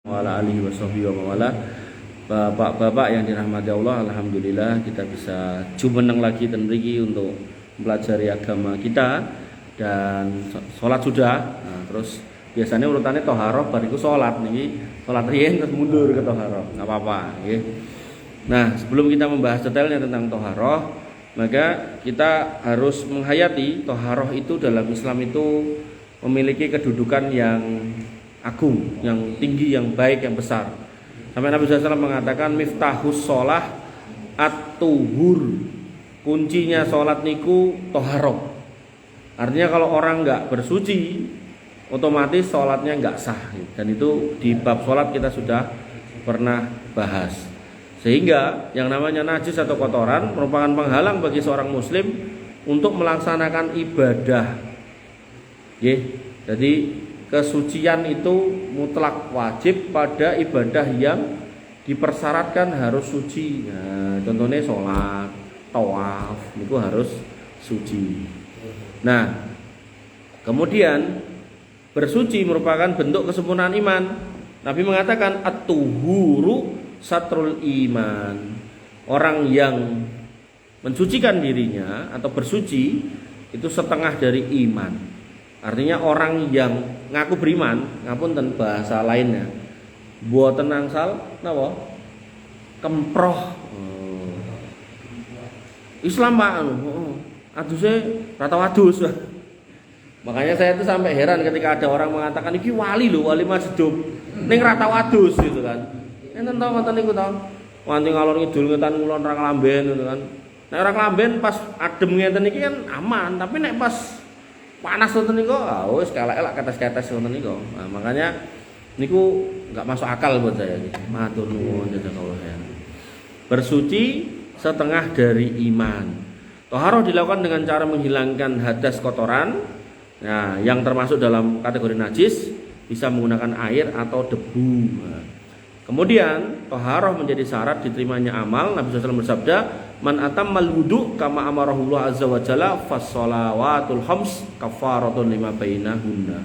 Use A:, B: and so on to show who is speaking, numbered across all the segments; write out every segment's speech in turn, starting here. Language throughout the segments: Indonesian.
A: Wala alihi washabihi wa mawala. Bapak-bapak yang dirahmati Allah, alhamdulillah kita bisa jumeneng lagi dan mriki untuk mempelajari agama kita dan sholat sudah. Nah, terus biasanya urutannya toharoh bariku sholat niki, sholat riyen terus mundur ke toharoh, nggak apa-apa. Ya. Nah, sebelum kita membahas detailnya tentang toharoh, maka kita harus menghayati toharoh itu dalam Islam itu memiliki kedudukan yang agung, yang tinggi, yang baik, yang besar. Sampai Nabi SAW mengatakan miftahus sholah at-tuhur, kuncinya sholat niku toharoh. Artinya kalau orang nggak bersuci, otomatis sholatnya nggak sah. Dan itu di bab sholat kita sudah pernah bahas. Sehingga yang namanya najis atau kotoran merupakan penghalang bagi seorang muslim untuk melaksanakan ibadah. Jadi kesucian itu mutlak wajib pada ibadah yang dipersyaratkan harus suci. Nah, contohnya sholat, tawaf, itu harus suci. Nah, kemudian bersuci merupakan bentuk kesempurnaan iman. Nabi mengatakan at-tuhuru satrul iman. Orang yang mensucikan dirinya atau bersuci itu setengah dari iman. Artinya orang yang ngaku beriman, ngapunten bahasa lainnya, mboten angsal napa? Kemproh. Islam Pak, aduse rata wadus. Makanya saya itu sampai heran ketika ada orang mengatakan iki wali lho, wali masjid ning rata wadus gitu kan. Enten to ngoten niku to. Wanti ngalor ngidul ngetan ngulon ra klamben gitu kan. Nek ora klamben pas adem ngeten iki kan aman, tapi nek pas panas ngoten niku wis kelek-elek ketes-ketes ngoten niku. Nah, makanya niku enggak masuk akal buat saya iki. Matur nuwun jazakallahu khairan. Bersuci setengah dari iman. Toharoh dilakukan dengan cara menghilangkan hadas kotoran. Nah, yang termasuk dalam kategori najis bisa menggunakan air atau debu. Nah, kemudian toharoh menjadi syarat diterimanya amal. Nabi SAW bersabda, man atammal wudu kama amarahullah azza wa jalla fassalawatul khams kafaratun lima bainahunna.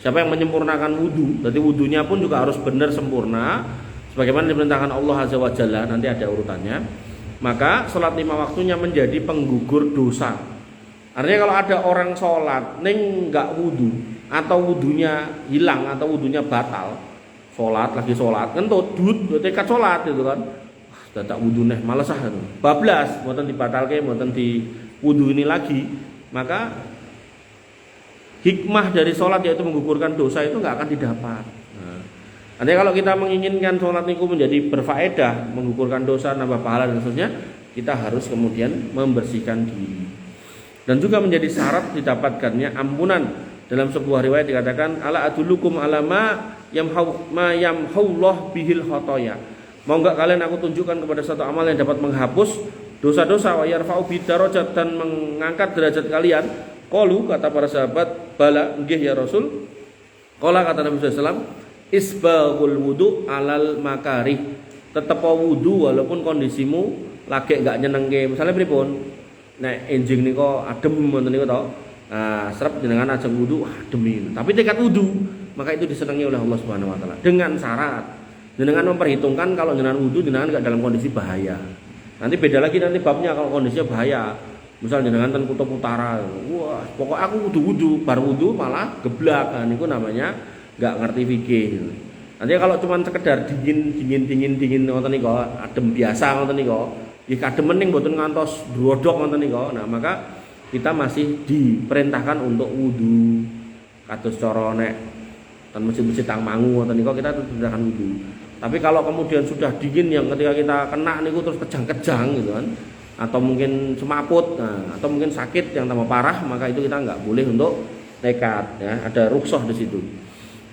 A: Siapa yang menyempurnakan wudu, berarti wudunya pun juga harus benar sempurna sebagaimana diperintahkan Allah azza wa jalla, nanti ada urutannya. Maka salat 5 waktunya menjadi penggugur dosa. Artinya kalau ada orang salat ning enggak wudu atau wudunya hilang atau wudunya batal, lagi sholat ngentut dut tekad sholat gitu kan, dadak wudu neh males ah itu bablas mboten dibatalke mboten di wudu ini lagi, maka hikmah dari sholat yaitu menggugurkan dosa itu nggak akan didapat. Nah, artinya kalau kita menginginkan sholat niku menjadi berfaedah, menggugurkan dosa, nambah pahala dan seterusnya, kita harus kemudian membersihkan diri dan juga menjadi syarat didapatkannya ampunan. Dalam sebuah riwayat dikatakan ala adulukum alama yamhaullah bihil khotoya. Mau enggak kalian aku tunjukkan kepada satu amal yang dapat menghapus dosa-dosa wa yarfa'u bidarajat dan mengangkat derajat kalian. Qalu, kata para sahabat, bala nggih ya Rasul. Qala, kata Nabi SAW, isbaghul wudu alal makarih. Tetep wudu walaupun kondisimu lagi enggak nyenengke. Misalnya pripun? Nek enjing nika adem ngoten niku to. Nah, serap jenengan ajeng wudu adem. Tapi tekad wudu, maka itu disenangi oleh Allah Subhanahu wa taala dengan syarat jenengan memperhitungkan kalau jenengan wudu jenengan enggak dalam kondisi bahaya. Nanti beda lagi nanti babnya kalau kondisinya bahaya. Misal jenengan ten kutub utara, wah, pokok aku wudu bar wudu malah geblak. Nah, niku namanya enggak ngerti fikih. Nanti kalau cuma sekedar dingin ngoten niku, adem biasa ngoten niku, nggih kademen ning mboten ngantos drodok ngoten niku. Nah, maka kita masih diperintahkan untuk wudu. Kados cara nek ten masjid-masjid tang mangu ngoten niku kita diperintahkan wudu. Tapi kalau kemudian sudah dingin yang ketika kita kena niku terus kejang-kejang gitu kan, atau mungkin semaput, nah, atau mungkin sakit yang tambah parah, maka itu kita enggak boleh untuk nekat ya, ada rukhsah di situ.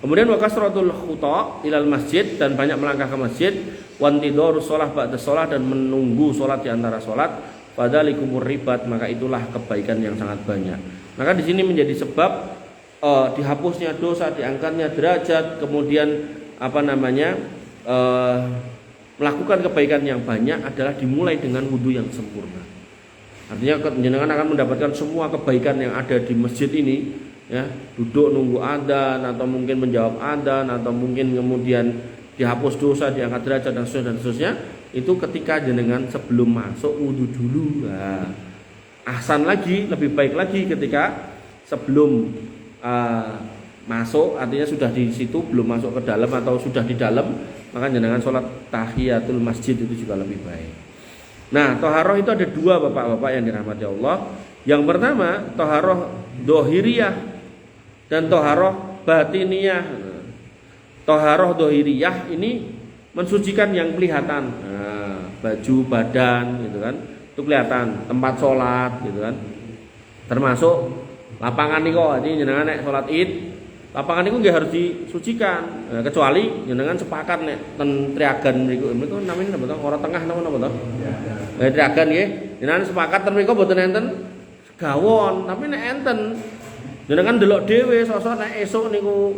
A: Kemudian wa kasratul khuta ilal masjid, dan banyak melangkah ke masjid, wa intidharus shalah ba'da shalah, dan menunggu salat di antara salat. Fadzalikumur ribat, maka itulah kebaikan yang sangat banyak. Maka di sini menjadi sebab dihapusnya dosa, diangkatnya derajat, kemudian melakukan kebaikan yang banyak adalah dimulai dengan wudu yang sempurna. Artinya jenengan akan mendapatkan semua kebaikan yang ada di masjid ini ya, duduk nunggu adzan atau mungkin menjawab adzan atau mungkin kemudian dihapus dosa, diangkat derajat dan seterusnya, itu ketika jenengan sebelum masuk wudu dulu. Nah, ahsan lagi, lebih baik lagi ketika sebelum masuk, artinya sudah di situ, belum masuk ke dalam atau sudah di dalam, maka jenengan sholat tahiyatul masjid itu juga lebih baik. Nah, toharoh itu ada dua bapak-bapak yang dirahmati Allah. Yang pertama toharoh dohiriyah dan toharoh batiniyah. Toharoh dohiriyah ini mensucikan yang kelihatan, baju, badan, gitu kan, itu kelihatan. Tempat sholat, gitu kan, termasuk lapangan nih kok. Jadi jenengan nek sholat id, lapangan itu nggak harus disucikan, kecuali jenengan sepakat nek ten triagan niku namanya apa toh? Orang tengah namanya apa toh? Triagan nggih. Jenengan sepakat ten mriku boten enten gawon, tapi nek enten jenengan delok dhewe sosok nek esuk niku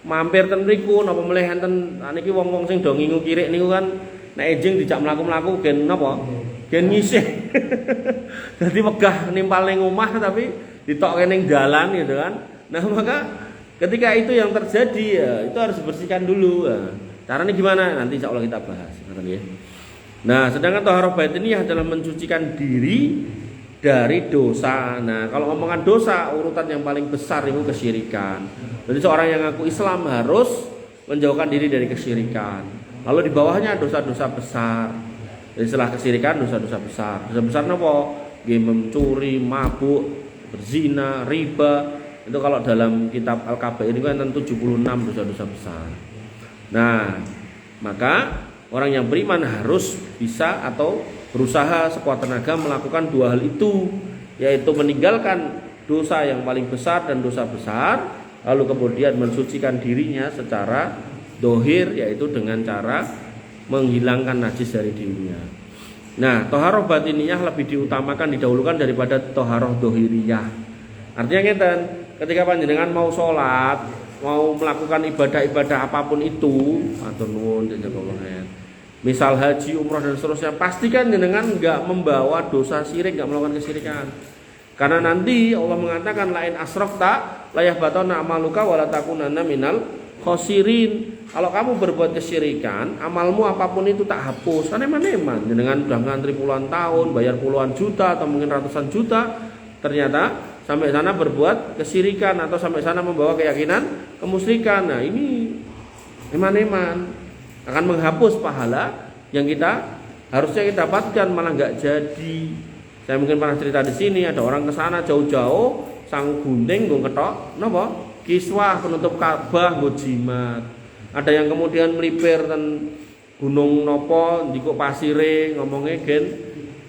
A: mampir ten mriku napa melih enten niki wong-wong sing do ngingu kirik niku kan nek enjing dijak mlaku-mlaku gen napa? Gen ngisih. Dadi megah nimpal ning omah tapi ditokke ning dalan gitu kan. Nah, maka ketika itu yang terjadi ya itu harus dibersihkan dulu. Nah, caranya gimana? Nanti insya Allah kita bahas. Nah, sedangkan toharoh batiniyah adalah mensucikan diri dari dosa. Nah, kalau omongan dosa urutan yang paling besar itu kesyirikan. Jadi seorang yang ngaku Islam harus menjauhkan diri dari kesyirikan. Lalu di bawahnya dosa-dosa besar. Jadi setelah kesyirikan dosa-dosa besar. Dosa besar apa? Mencuri, mabuk, berzina, riba. Itu kalau dalam kitab Al-Kabair ini kan 76 dosa-dosa besar. Nah, maka orang yang beriman harus bisa atau berusaha sekuat tenaga melakukan dua hal itu, yaitu meninggalkan dosa yang paling besar dan dosa besar, lalu kemudian mensucikan dirinya secara dohir, yaitu dengan cara menghilangkan najis dari dirinya. Nah, toharoh batiniyah lebih diutamakan, didahulukan daripada toharoh dohiriyah. Artinya ngeten, ketika panjenengan mau sholat, mau melakukan ibadah-ibadah apapun itu, matur nuwun misal haji, umroh dan seterusnya, pastikan jenengan enggak membawa dosa syirik, enggak melakukan kesyirikan. Karena nanti Allah mengatakan lain asrafta la yahbatana amaluka wala takunanna minal khosirin. Kalau kamu berbuat kesyirikan, amalmu apapun itu tak hapus. Karena eman-eman jenengan udah ngantri puluhan tahun, bayar puluhan juta atau mungkin ratusan juta, ternyata sampai sana berbuat kesyirikan atau sampai sana membawa keyakinan kemusyrikan. Nah, ini eman-eman akan menghapus pahala yang kita harusnya kita dapatkan, malah nggak jadi. Saya mungkin pernah cerita di sini, ada orang ke sana jauh-jauh sang gunting nggo ketok napa? Kiswah penutup Ka'bah nggo jimat. Ada yang kemudian melipir ten gunung napa ndiko pasire ngomongnya gen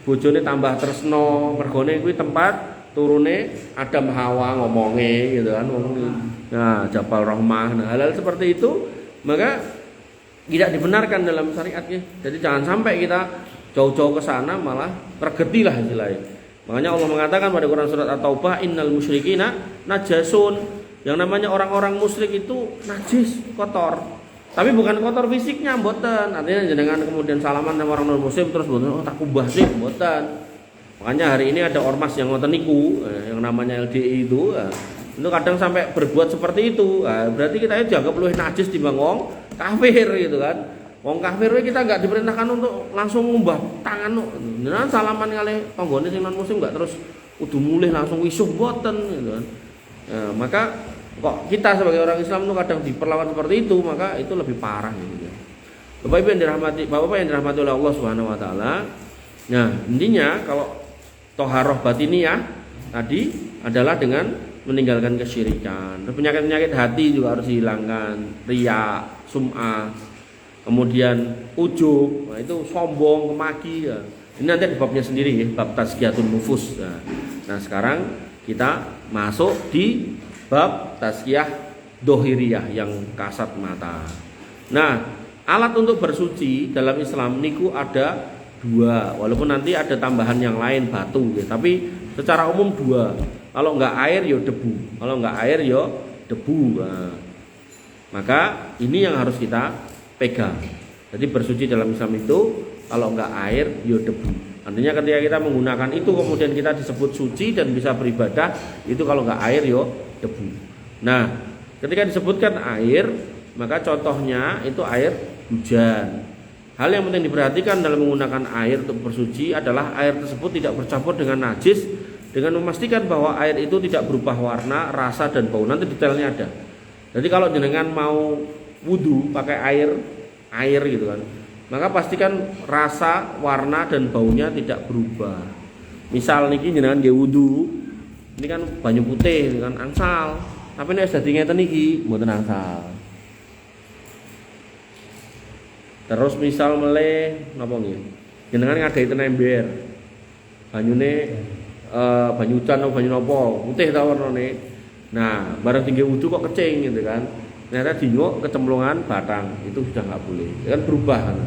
A: bojone tambah tresno, mergone kuwi tempat turune Adam Hawa ngomongnya gitu kan. Nah, Jabal Rahmah. Nah, hal-hal seperti itu maka tidak dibenarkan dalam syariatnya. Jadi jangan sampai kita jauh-jauh ke sana malah tergetilah istilahnya. Makanya Allah mengatakan pada Quran surat At-Taubah, innal musyrikina najasun. Yang namanya orang-orang musyrik itu najis, kotor. Tapi bukan kotor fisiknya, mboten. Artinya jangan kemudian salaman sama orang non muslim terus mboten tak kubah sih, mboten. Makanya hari ini ada ormas yang ngoten niku, yang namanya LDI itu kadang sampai berbuat seperti itu. Berarti kita dianggap luwih najis timbang wong kafir gitu kan. Wong kafir kita nggak diperintahkan untuk langsung ngumbah tangan. Nah, salaman kali tanggane sing non muslim nggak terus kudu mulih langsung wisuh boten gitu kan. Maka kok kita sebagai orang Islam itu kadang diperlawan seperti itu, maka itu lebih parah gitu. Bapak-Ibu yang dirahmati, Bapak-bapak yang dirahmati oleh Allah Subhanahu wa taala. Nah, intinya kalau toharoh batiniyah tadi adalah dengan meninggalkan kesyirikan. Penyakit-penyakit hati juga harus dihilangkan, riya, sum'ah, kemudian ujub, nah itu sombong, kemaki ya. Ini nanti ada babnya sendiri ya, bab tazkiyatun nufus. Nah, sekarang kita masuk di bab tazkiyah dohiriyah yang kasat mata. Nah, alat untuk bersuci dalam Islam niku ada dua, walaupun nanti ada tambahan yang lain batu ya, tapi secara umum dua. Kalau enggak air ya debu, kalau enggak air ya debu. Nah, maka ini yang harus kita pegang. Jadi bersuci dalam Islam itu kalau enggak air ya debu. Artinya ketika kita menggunakan itu kemudian kita disebut suci dan bisa beribadah, itu kalau enggak air ya debu. Nah, ketika disebutkan air, maka contohnya itu air hujan. Hal yang penting diperhatikan dalam menggunakan air untuk bersuci adalah air tersebut tidak bercampur dengan najis, dengan memastikan bahwa air itu tidak berubah warna, rasa dan bau. Nanti detailnya ada. Jadi kalau jenengan mau wudu pakai air gitu kan, maka pastikan rasa, warna dan baunya tidak berubah. Misal niki jenengan nggih wudu, ini kan banyu putih kan angsal, tapi nek dadi ngeten iki mboten angsal. Terus misal meleh napa nggih? Jenengan ngadai ten ember. Banyune banyu udan atau banyu napa? Putih ta warnane. Nah, bareng tinggi wudu kok kecing gitu kan. Ternyata dinyuk kecemplungan batang, itu sudah nggak boleh. Kan berubah kan.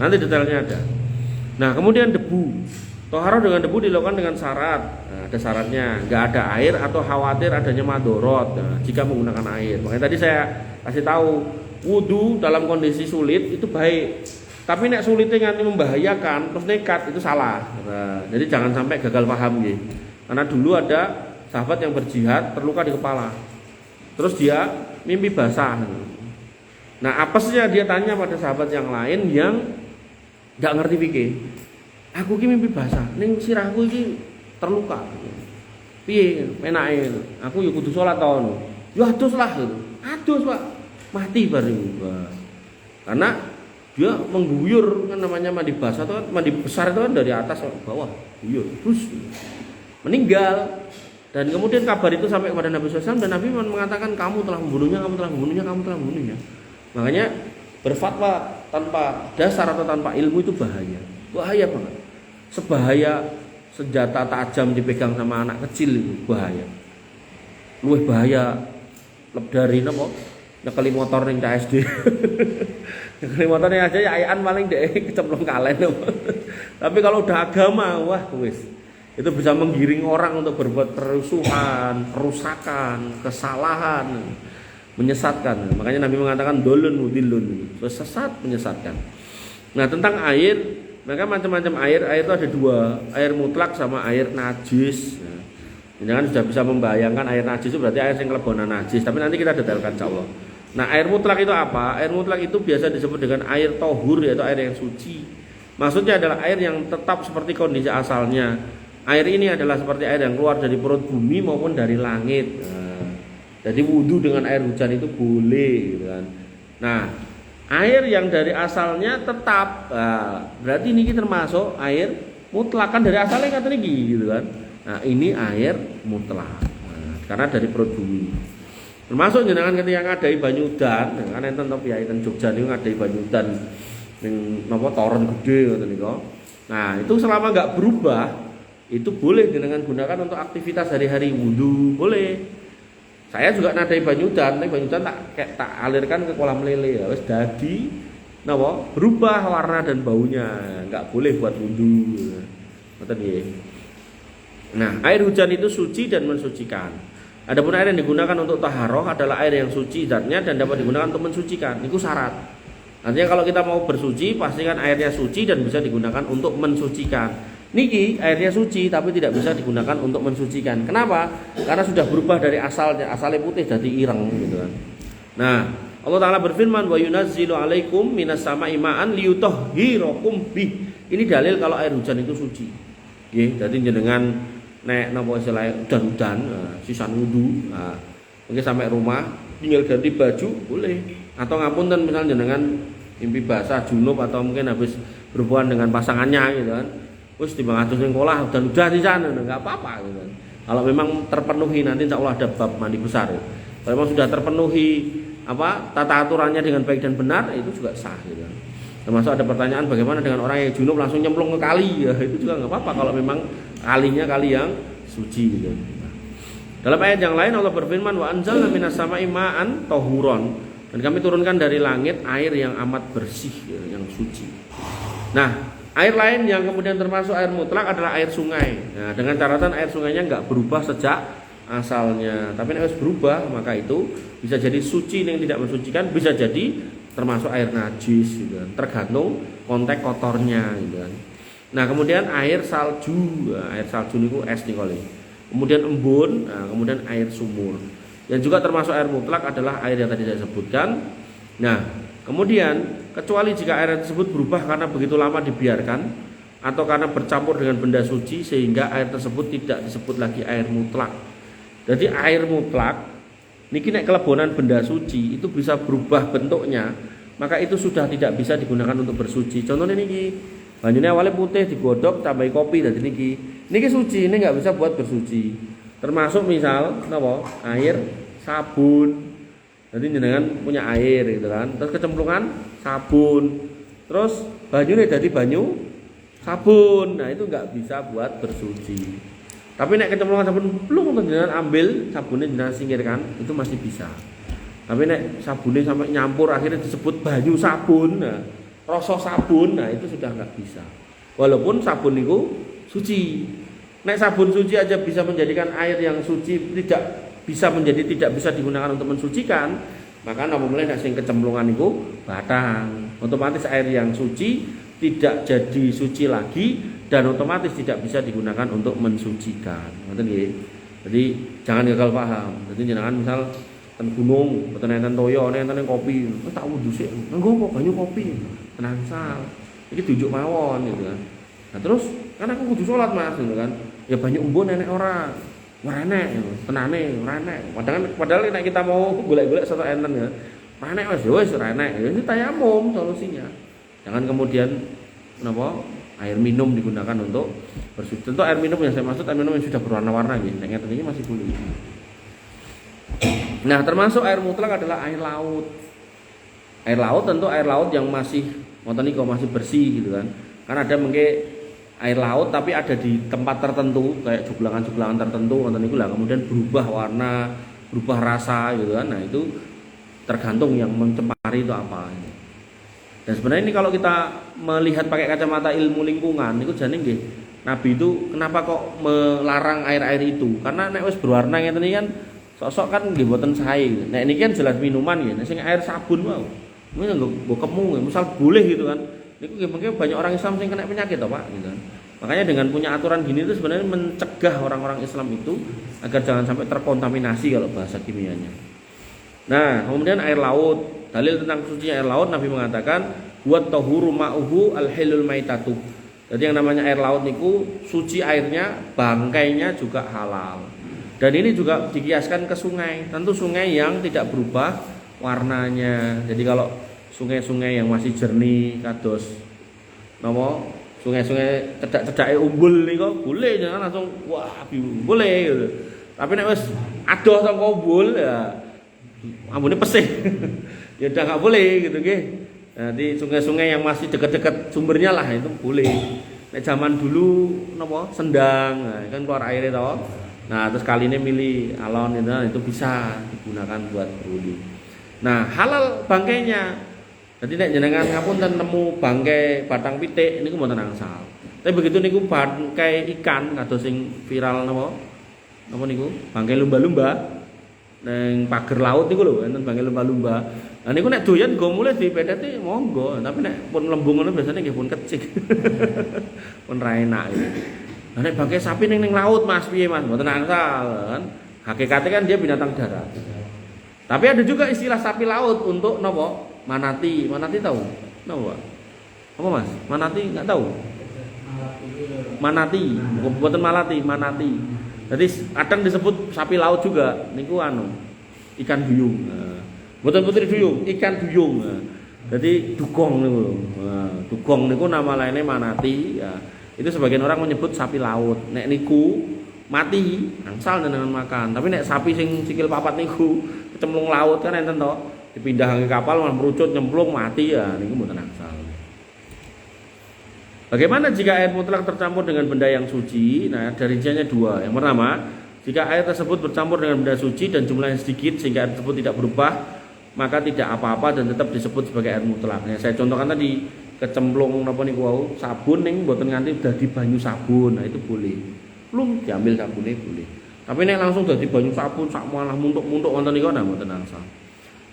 A: Nanti detailnya ada. Nah, kemudian debu. Toharoh dengan debu dilakukan dengan syarat. Nah, ada syaratnya, nggak ada air atau khawatir adanya madorot. Nah, jika menggunakan air. Makanya tadi saya kasih tahu, wudu dalam kondisi sulit itu baik, tapi nek sulitnya nganti membahayakan terus nekat itu salah. Nah, jadi jangan sampai gagal paham gitu. Karena dulu ada sahabat yang berjihad terluka di kepala, terus dia mimpi basah. Nah apesnya dia tanya pada sahabat yang lain yang nggak ngerti fikih, aku ki mimpi basah, ning sirahku iki terluka. Piye penake? Aku ya kudu salat ta ngono. Ya adus lah gitu. Adus, Pak. Mati bareng. Karena dia mengguyur, kan namanya mandi basah itu kan, mandi besar itu kan dari atas ke bawah, guyur, terus meninggal. Dan kemudian kabar itu sampai kepada Nabi SAW dan Nabi mengatakan kamu telah membunuhnya, kamu telah membunuhnya, kamu telah membunuhnya. Makanya berfatwa tanpa dasar atau tanpa ilmu itu bahaya, bahaya banget. Sebahaya senjata tajam dipegang sama anak kecil itu bahaya. Luwih bahaya dari napa? Nyekeli motor ning KSD. Nyekeli motornya aja ya ayaan paling dek kecemplung kalen. Tapi kalau udah agama, wah wis. Itu bisa menggiring orang untuk berbuat kerusuhan, kerusakan, kesalahan, menyesatkan. Makanya Nabi mengatakan dolun mudilun, sesat menyesatkan. Nah, tentang air, maka macam-macam air itu ada dua, air mutlak sama air najis. Jangan sudah bisa membayangkan air najis itu berarti air yang kelebonan najis, tapi nanti kita detailkan insyaallah. Nah, air mutlak itu apa? Air mutlak itu biasa disebut dengan air tohur, yaitu air yang suci. Maksudnya adalah air yang tetap seperti kondisi asalnya. Air ini adalah seperti air yang keluar dari perut bumi maupun dari langit. Nah, jadi wudu dengan air hujan itu boleh gitu kan. Nah, air yang dari asalnya tetap, berarti ini termasuk air mutlak, kan dari asalnya kata ini gitu kan. Nah, ini air mutlak. Nah, karena dari perut bumi. Termasuk jenengan ketika ngadai banyu udan, kan enten to piyai ten Jogja niku ngadai banyu udan ning napa toren gede ngoten niku. Nah, itu selama enggak berubah, itu boleh jenengan gunakan untuk aktivitas hari-hari, wudu boleh. Saya juga nadai banyu udan, tapi banyu udan tak alirkan ke kolam lele ya, wis dadi napa? Berubah warna dan baunya, enggak boleh buat wudu. Ngoten nggih. Nah, air hujan itu suci dan mensucikan. Adapun air yang digunakan untuk taharoh adalah air yang suci zatnya dan dapat digunakan untuk mensucikan. Itu syarat. Artinya kalau kita mau bersuci, pastikan airnya suci dan bisa digunakan untuk mensucikan. Niki airnya suci tapi tidak bisa digunakan untuk mensucikan. Kenapa? Karena sudah berubah dari asalnya. Asalnya putih jadi ireng gitu kan. Nah, Allah Ta'ala berfirman, wa yunazzilu alaikum minas sama'i ma'an liyutahhirakum bih. Ini dalil kalau air hujan itu suci. Nggih, dadi jenengan nek napa istilahnya udan-udan sisan wudu, mungkin sampai rumah tinggal ganti baju boleh, atau ngapunten misalnya jenengan mimpi basah junub atau mungkin habis berhubungan dengan pasangannya gitu kan, wis timbang atus ning sekolah udan-udan di sana enggak apa-apa gitu kan. Kalau memang terpenuhi nanti insyaallah ada bab mandi besar ya. Kalau memang sudah terpenuhi tata aturannya dengan baik dan benar, itu juga sah gitu kan. Termasuk ada pertanyaan bagaimana dengan orang yang junub langsung nyemplung ke kali, ya itu juga nggak apa-apa kalau memang kalinya kali yang suci gitu. Dalam ayat yang lain Allah berfirman, wa anzalna minas sama'i ma'an tahuron, dan kami turunkan dari langit air yang amat bersih, ya, yang suci. Nah, air lain yang kemudian termasuk air mutlak adalah air sungai. Nah, dengan catatan air sungainya nggak berubah sejak asalnya, tapi harus berubah, maka itu bisa jadi suci yang tidak mensucikan, bisa jadi termasuk air najis gitu kan, tergantung konteks kotornya gitu kan. Nah, kemudian air salju. Air salju niku es nih kali. Kemudian embun, kemudian air sumur. Yang juga termasuk air mutlak adalah air yang tadi saya sebutkan. Nah, kemudian kecuali jika air tersebut berubah karena begitu lama dibiarkan atau karena bercampur dengan benda suci sehingga air tersebut tidak disebut lagi air mutlak. Jadi air mutlak niki nek kelebonan benda suci itu bisa berubah bentuknya, maka itu sudah tidak bisa digunakan untuk bersuci. Contohnya niki, banyunya awalnya putih digodok tambahi kopi dan niki suci, ini nggak bisa buat bersuci. Termasuk misal napa? Air sabun. Jadi jenengan punya air gitu kan, terus kecemplungan sabun, terus banyunya jadi banyu sabun. Nah, itu nggak bisa buat bersuci. Tapi nek kecemplungan sabun belum jenengan ambil sabunnya jenengan singkirkan, itu masih bisa. Tapi nek sabunnya sampai nyampur akhirnya disebut banyu sabun, nah, rasa sabun, nah itu sudah nggak bisa. Walaupun sabun itu suci. Nek sabun suci aja bisa menjadikan air yang suci tidak bisa digunakan untuk mensucikan, maka namanya nek sing kecemplungan itu batang. Otomatis air yang suci tidak jadi suci lagi dan otomatis tidak bisa digunakan untuk mensucikan. Ngoten nggih. Jadi jangan gagal paham. Jadi jangan misal ten gunung, boten enten toyo, enten kopi, tak wudu sik. Nggo kok banyu kopi. Tenang sal. Iki diunjuk mawon gitu kan. Nah terus kan aku kudu salat Mas gitu kan. Ya banyu embun enek ora? Ora enek, tenane ora enek. Padahal nek kita mau golek-golek soto enten ya. Ora enek wis ora enek. Ya ini tayamum solusinya. Jangan kemudian menapa air minum digunakan untuk bersuci. Tentu air minum yang saya maksud air minum yang sudah berwarna-warna nggih. Nek ngeten iki masih boleh. Nah, termasuk air mutlak adalah air laut. Air laut tentu air laut yang masih wonten niku masih bersih gitu kan. Kan ada mengke air laut tapi ada di tempat tertentu kayak juglangan-juglangan tertentu wonten niku lah kemudian berubah warna, berubah rasa gitu kan. Nah, itu tergantung yang mencemari itu apa. Dan sebenarnya ini kalau kita melihat pakai kacamata ilmu lingkungan niku jane nggih Nabi itu kenapa kok melarang air-air itu? Karena nek wis berwarna ngeten iki kan sok-sok kan nggih mboten sae. Nek niki kan jelas minuman nggih, nek sing air sabun wae. Mungkin nggo kemu, misal boleh gitu kan. Niku mungkin banyak orang Islam yang kena penyakit toh Pak gitu. Makanya dengan punya aturan gini itu sebenarnya mencegah orang-orang Islam itu agar jangan sampai terkontaminasi kalau bahasa kimianya. Nah, kemudian air laut. Dalil tentang sucinya air laut Nabi mengatakan buat tahuru ma'uhu al-hilul maitatu. Jadi yang namanya air laut niku suci airnya, bangkainya juga halal. Dan ini juga dikiaskan ke sungai. Tentu sungai yang tidak berubah warnanya. Jadi kalau sungai-sungai yang masih jernih kados napa sungai-sungai cedak-cedake umbul niku boleh jangan langsung wah boleh gitu. Tapi nek wis adoh saka umbul ya ambune pesih. Ya udah enggak boleh gitu nggih. Nanti sungai-sungai yang masih dekat-dekat sumbernya lah itu boleh. Nek zaman dulu napa sendang nah, kan keluar airnya toh. Nah, terus kali ini milih alon itu bisa digunakan buat berwudu. Nah, halal bangkainya. Jadi nek jenengan ngapunten nemu bangkai batang pitik niku mboten angsal. Tapi begitu niku bangkai ikan kados sing viral napa? Napa niku? Bangkai lumba-lumba nang pager laut niku lho, enten bangkai lumba-lumba. Nah niku nek doyan go mulai dipetheti monggo, tapi nek pun lembung ngono biasane nggih pun kecik. Pun ra enak iki. Nah nek bangkai sapi ning laut Mas piye Mas? Mboten angsal kan. Hakikatnya kan dia binatang darat. Tapi ada juga istilah sapi laut untuk napa? Manati, manati tahu? Tahu Pak? Apa Mas? Manati enggak tahu? Manati, bukan malati, manati. Jadi kadang disebut sapi laut juga. Niku anu, ikan duyung. Bukan putri duyung, ikan duyung. Jadi dugong niku. Dugong niku nama lainnya manati. Ya. Itu sebagian orang menyebut sapi laut. Nek niku mati, angsal dengan makan. Tapi nek sapi sing sikil papat niku kecemplung laut kan enten to. Dipindah ke kapal malah merucut nyemplung mati ya niku mboten angsal. Bagaimana jika air mutlak tercampur dengan benda yang suci? Nah, ada rinciannya dua. Yang pertama, jika air tersebut bercampur dengan benda suci dan jumlahnya sedikit sehingga air tersebut tidak berubah, maka tidak apa-apa dan tetap disebut sebagai air mutlak. Nah, saya contohkan tadi kecemplung napa niku wau sabun ning mboten nganti dadi banyu sabun. Nah, itu boleh. Belum diambil sabunnya boleh. Tapi nek langsung dadi banyu sabun sak malah muntuk-muntuk wonten niku nah mboten angsal.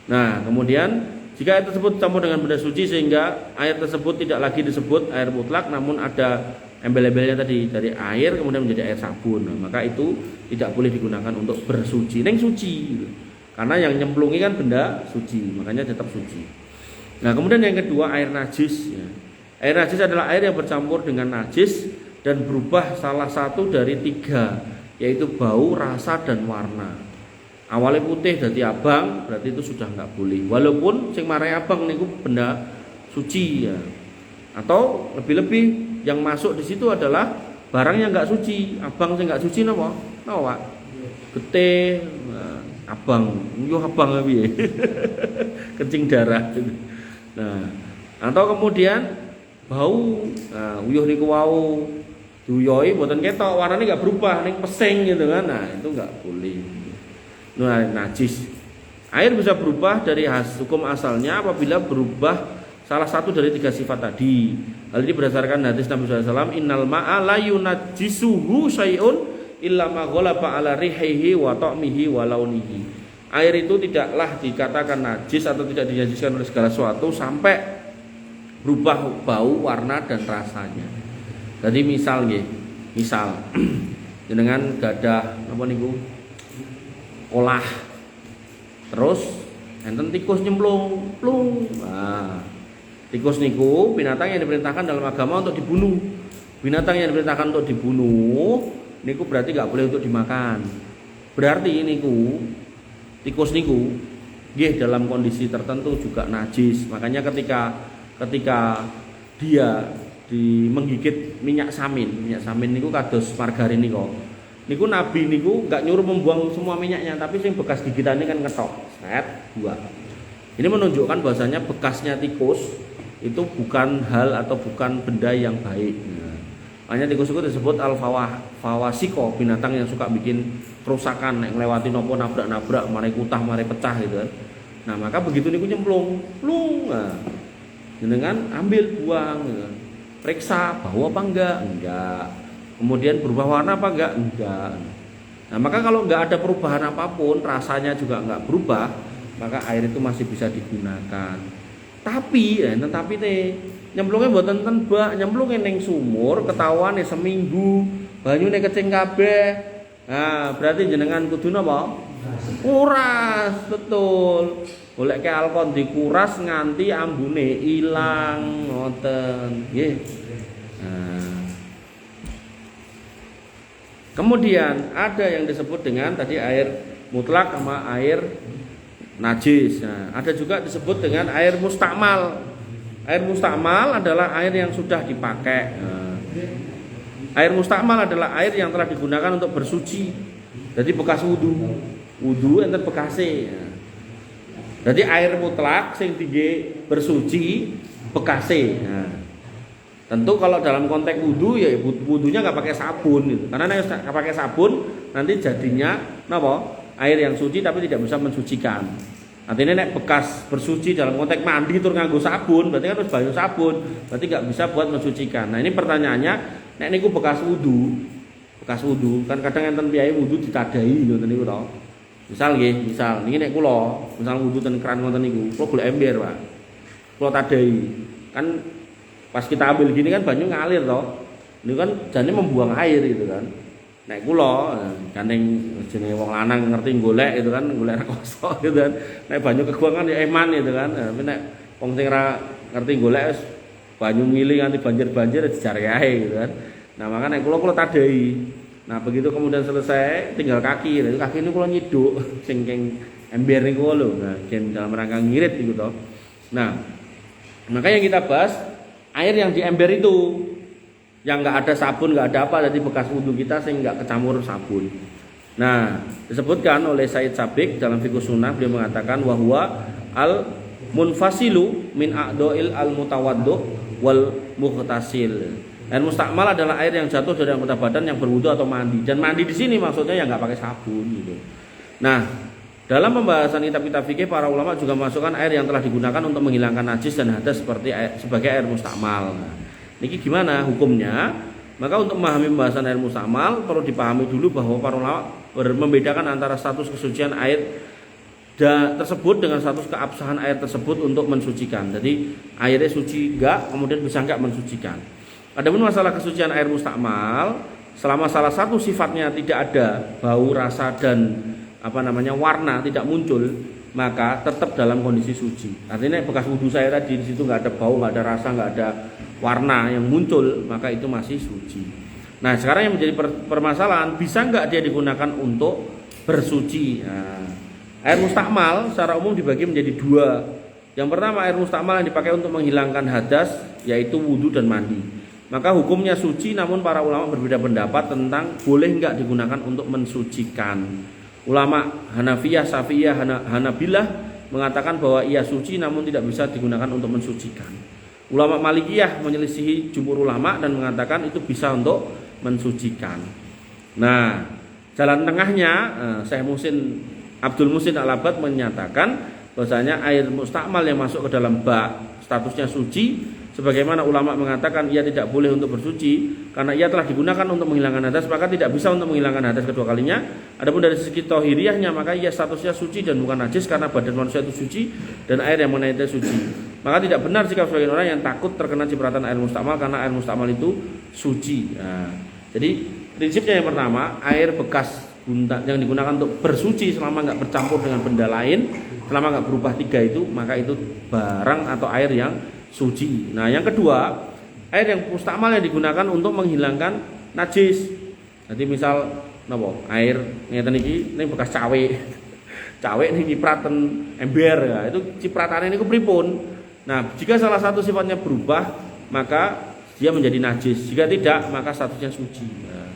A: Nah, kemudian jika air tersebut campur dengan benda suci sehingga air tersebut tidak lagi disebut air mutlak namun ada embel-embelnya tadi dari air kemudian menjadi air sabun. Nah, maka itu tidak boleh digunakan untuk bersuci. Neng suci gitu. Karena yang nyemplungi kan benda suci, makanya tetap suci. Nah, kemudian yang kedua air najis. Ya. Air najis adalah air yang bercampur dengan najis dan berubah salah satu dari tiga, yaitu bau, rasa, dan warna. Awalnya putih jadi abang, berarti itu sudah nggak boleh. Walaupun sing marai abang niku benda suci ya. Atau lebih-lebih yang masuk di situ adalah barang yang nggak suci. Abang sing nggak suci napa? Napa? Getih, abang, yo abang piye? Kencing darah. Nah, atau kemudian bau, uyuh niku wau duyoi mboten ketok, warnane enggak berubah, ning pesing gitu kan. Nah, itu enggak boleh. Nah, najis. Air bisa berubah dari hukum asalnya apabila berubah salah satu dari tiga sifat tadi. Hal ini berdasarkan hadis Nabi sallallahu alaihi wasallam, innal ma'a la yunajjisuhu syai'un illa ma ghalaba ala rihihi wa ta'mihi wa launihi. Air itu tidaklah dikatakan najis atau tidak dinajiskan oleh segala sesuatu sampai berubah bau, warna, dan rasanya. Jadi misal jenengan gadah apa niku olah terus enten tikus nyemplung plung. Nah, tikus niku binatang yang diperintahkan dalam agama untuk dibunuh. Binatang yang diperintahkan untuk dibunuh niku berarti nggak boleh untuk dimakan. Berarti niku tikus niku nggih dalam kondisi tertentu juga najis. Makanya ketika dia menggigit minyak samin niku kados margarin niku Nabi niku enggak nyuruh membuang semua minyaknya, tapi sing bekas gigitannya kan ngetok, set, buang. Ini menunjukkan bahwasanya bekasnya tikus itu bukan hal atau bukan benda yang baik. Makanya tikus itu disebut al-fawasiko, binatang yang suka bikin kerusakan, nek nglewati nopo nabrak-nabrak, mari kutah, mari pecah gitu kan. Nah, maka begitu niku nyemplung, plung. Nah, jenengan ambil buang gitu. Periksa bau apa enggak? Enggak. Kemudian berubah warna apa enggak? Enggak. Nah, maka kalau enggak ada perubahan apapun, rasanya juga enggak berubah, maka air itu masih bisa digunakan. Tapi nih nyemplungnya mboten ten bak, nyemplungnya ning sumur, ketahuan seminggu, banyune kecing kabeh. Nah, berarti jenengan kudu napa? Kuras, betul. Golek ke alkohol dikuras nganti ambune ilang, ngoten. Nggih. Nah. Kemudian ada yang disebut dengan tadi air mutlak sama air najis. Nah, ada juga disebut dengan air mustakmal. Air mustakmal adalah air yang sudah dipakai. Nah, air mustakmal adalah air yang telah digunakan untuk bersuci. Jadi bekas wudu enten bekase. Nah, jadi air mutlak sing tinggi bersuci bekase. Nah, tentu kalau dalam konteks wudu ya wudunya nggak pakai sabun gitu. Karena nggak pakai sabun nanti jadinya napa? Air yang suci tapi tidak bisa mensucikan. Artinya nek bekas bersuci dalam konteks mandi tur nganggo sabun, berarti kan harus banyu sabun, berarti nggak bisa buat mensucikan. Nah, ini pertanyaannya, nek niku bekas wudu kan kadang enten piyai wudu ditadai ngoten niku to. Misal niki nek kula, misal wudu ten keran ngoten niku, kula golek ember, Pak. Kula tadai. Kan pas kita ambil gini kan banyu ngalir to. Niku kan jane membuang air gitu kan. Nek kula gandeng jenenge wong lanang ngerti golek gitu kan, golek rekoso gitu kan. Nek banyu keguangan ya eman gitu kan. Tapi nek wong sing ora ngerti golek wis banyu mili nganti banjir-banjir dijare ae gitu kan. Nah, maka nek kula tadai. Nah, begitu kemudian selesai tinggal kaki. Nah, kaki ini kula nyiduk sing ember niku lho. Nah, dalam rangka ngirit gitu to. Nah, maka yang kita bahas air yang di ember itu yang nggak ada sabun, nggak ada apa, jadi bekas wudhu kita sehingga nggak kecampur sabun. Nah, disebutkan oleh Said Sabiq dalam Fiqh Sunnah, beliau mengatakan wahwa al munfasilu min a'doil al mutawaddu wal mughtasil. Air mustakmal adalah air yang jatuh dari anggota badan yang berwudhu atau mandi. Dan mandi di sini maksudnya yang nggak pakai sabun gitu. Nah, dalam pembahasan kitab-kitab fikih para ulama juga memasukkan air yang telah digunakan untuk menghilangkan najis dan hadas sebagai air mustakmal. Nah, ini gimana hukumnya? Maka untuk memahami pembahasan air mustakmal perlu dipahami dulu bahwa para ulama membedakan antara status kesucian air tersebut dengan status keabsahan air tersebut untuk mensucikan. Jadi airnya suci enggak, kemudian bisa enggak mensucikan. Adapun masalah kesucian air mustakmal, selama salah satu sifatnya tidak ada bau, rasa dan warna tidak muncul, maka tetap dalam kondisi suci. Artinya bekas wudhu saya tadi di situ nggak ada bau, nggak ada rasa, nggak ada warna yang muncul, maka itu masih suci. Nah sekarang yang menjadi permasalahan, bisa nggak dia digunakan untuk bersuci? Nah, air mustakmal secara umum dibagi menjadi dua. Yang pertama air mustakmal yang dipakai untuk menghilangkan hadas, yaitu wudhu dan mandi. Maka hukumnya suci, namun para ulama berbeda pendapat tentang boleh nggak digunakan untuk mensucikan. Ulama Hanafiyah, Syafi'iyah, Hanabilah mengatakan bahwa ia suci namun tidak bisa digunakan untuk mensucikan. Ulama Malikiyah menyelisihi jumhur ulama dan mengatakan itu bisa untuk mensucikan. Nah, jalan tengahnya Syekh Abdul Muhsin Al-Abbad menyatakan bahwasanya air mustakmal yang masuk ke dalam bak statusnya suci. Sebagaimana ulama mengatakan ia tidak boleh untuk bersuci karena ia telah digunakan untuk menghilangkan hadas, maka tidak bisa untuk menghilangkan hadas kedua kalinya. Adapun dari segi tohiriyahnya, maka ia statusnya suci dan bukan najis karena badan manusia itu suci dan air yang mengenai itu suci. Maka tidak benar jika sebagian orang yang takut terkena cipratan air mustakmal karena air mustakmal itu suci. Nah, jadi prinsipnya yang pertama, air bekas yang digunakan untuk bersuci selama nggak bercampur dengan benda lain, selama nggak berubah tiga itu, maka itu barang atau air yang suci. Nah, yang kedua, air yang mustakmal yang digunakan untuk menghilangkan najis. Jadi misal napa? Air ngeten iki ning bekas cawe. Cawe ning cipratan ember ya, itu cipratane niku pripun? Nah, jika salah satu sifatnya berubah, maka dia menjadi najis. Jika tidak, maka statusnya suci. Nah,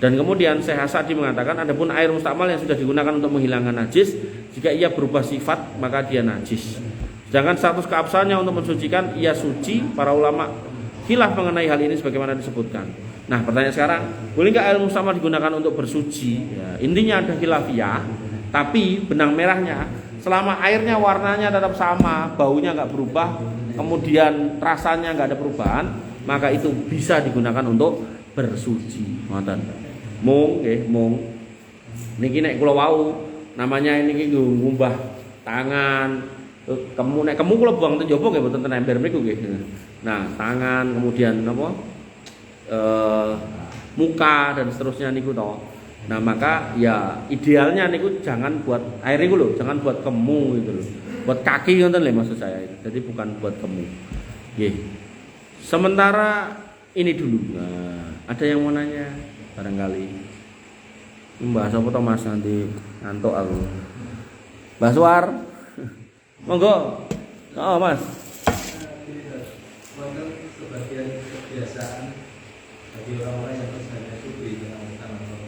A: dan kemudian Syekh Sa'di mengatakan adapun air mustakmal yang sudah digunakan untuk menghilangkan najis, jika ia berubah sifat, maka dia najis. Sedangkan status keabsahannya untuk mensucikan ia suci. Para ulama khilaf mengenai hal ini sebagaimana disebutkan. Nah pertanyaan sekarang, boleh nggak air mustakmal digunakan untuk bersuci? Ya, intinya ada khilafiyah, tapi benang merahnya selama airnya warnanya tetap sama, baunya nggak berubah, kemudian rasanya nggak ada perubahan, maka itu bisa digunakan untuk bersuci. Mung, niki nek kula wau namanya ini ngumbah tangan. Nek kemu kula buang ten jaba nggih mboten ten ember mriku nggih. Nah, tangan kemudian apa? Muka dan seterusnya niku to. Nah, maka ya idealnya niku jangan buat air niku lho, jangan buat kemu gitu lho. Buat kaki ngoten lho maksud saya. Jadi bukan buat kemu. Nggih. Sementara ini dulu. Nah, ada yang mau nanya barangkali. Mbah sapa to Mas nanti ngantuk aku. Mbah Suar. Monggo. Oh, Mas.
B: Untuk sebagian kebiasaan bagi orang-orang yang misalnya suci dengan tangan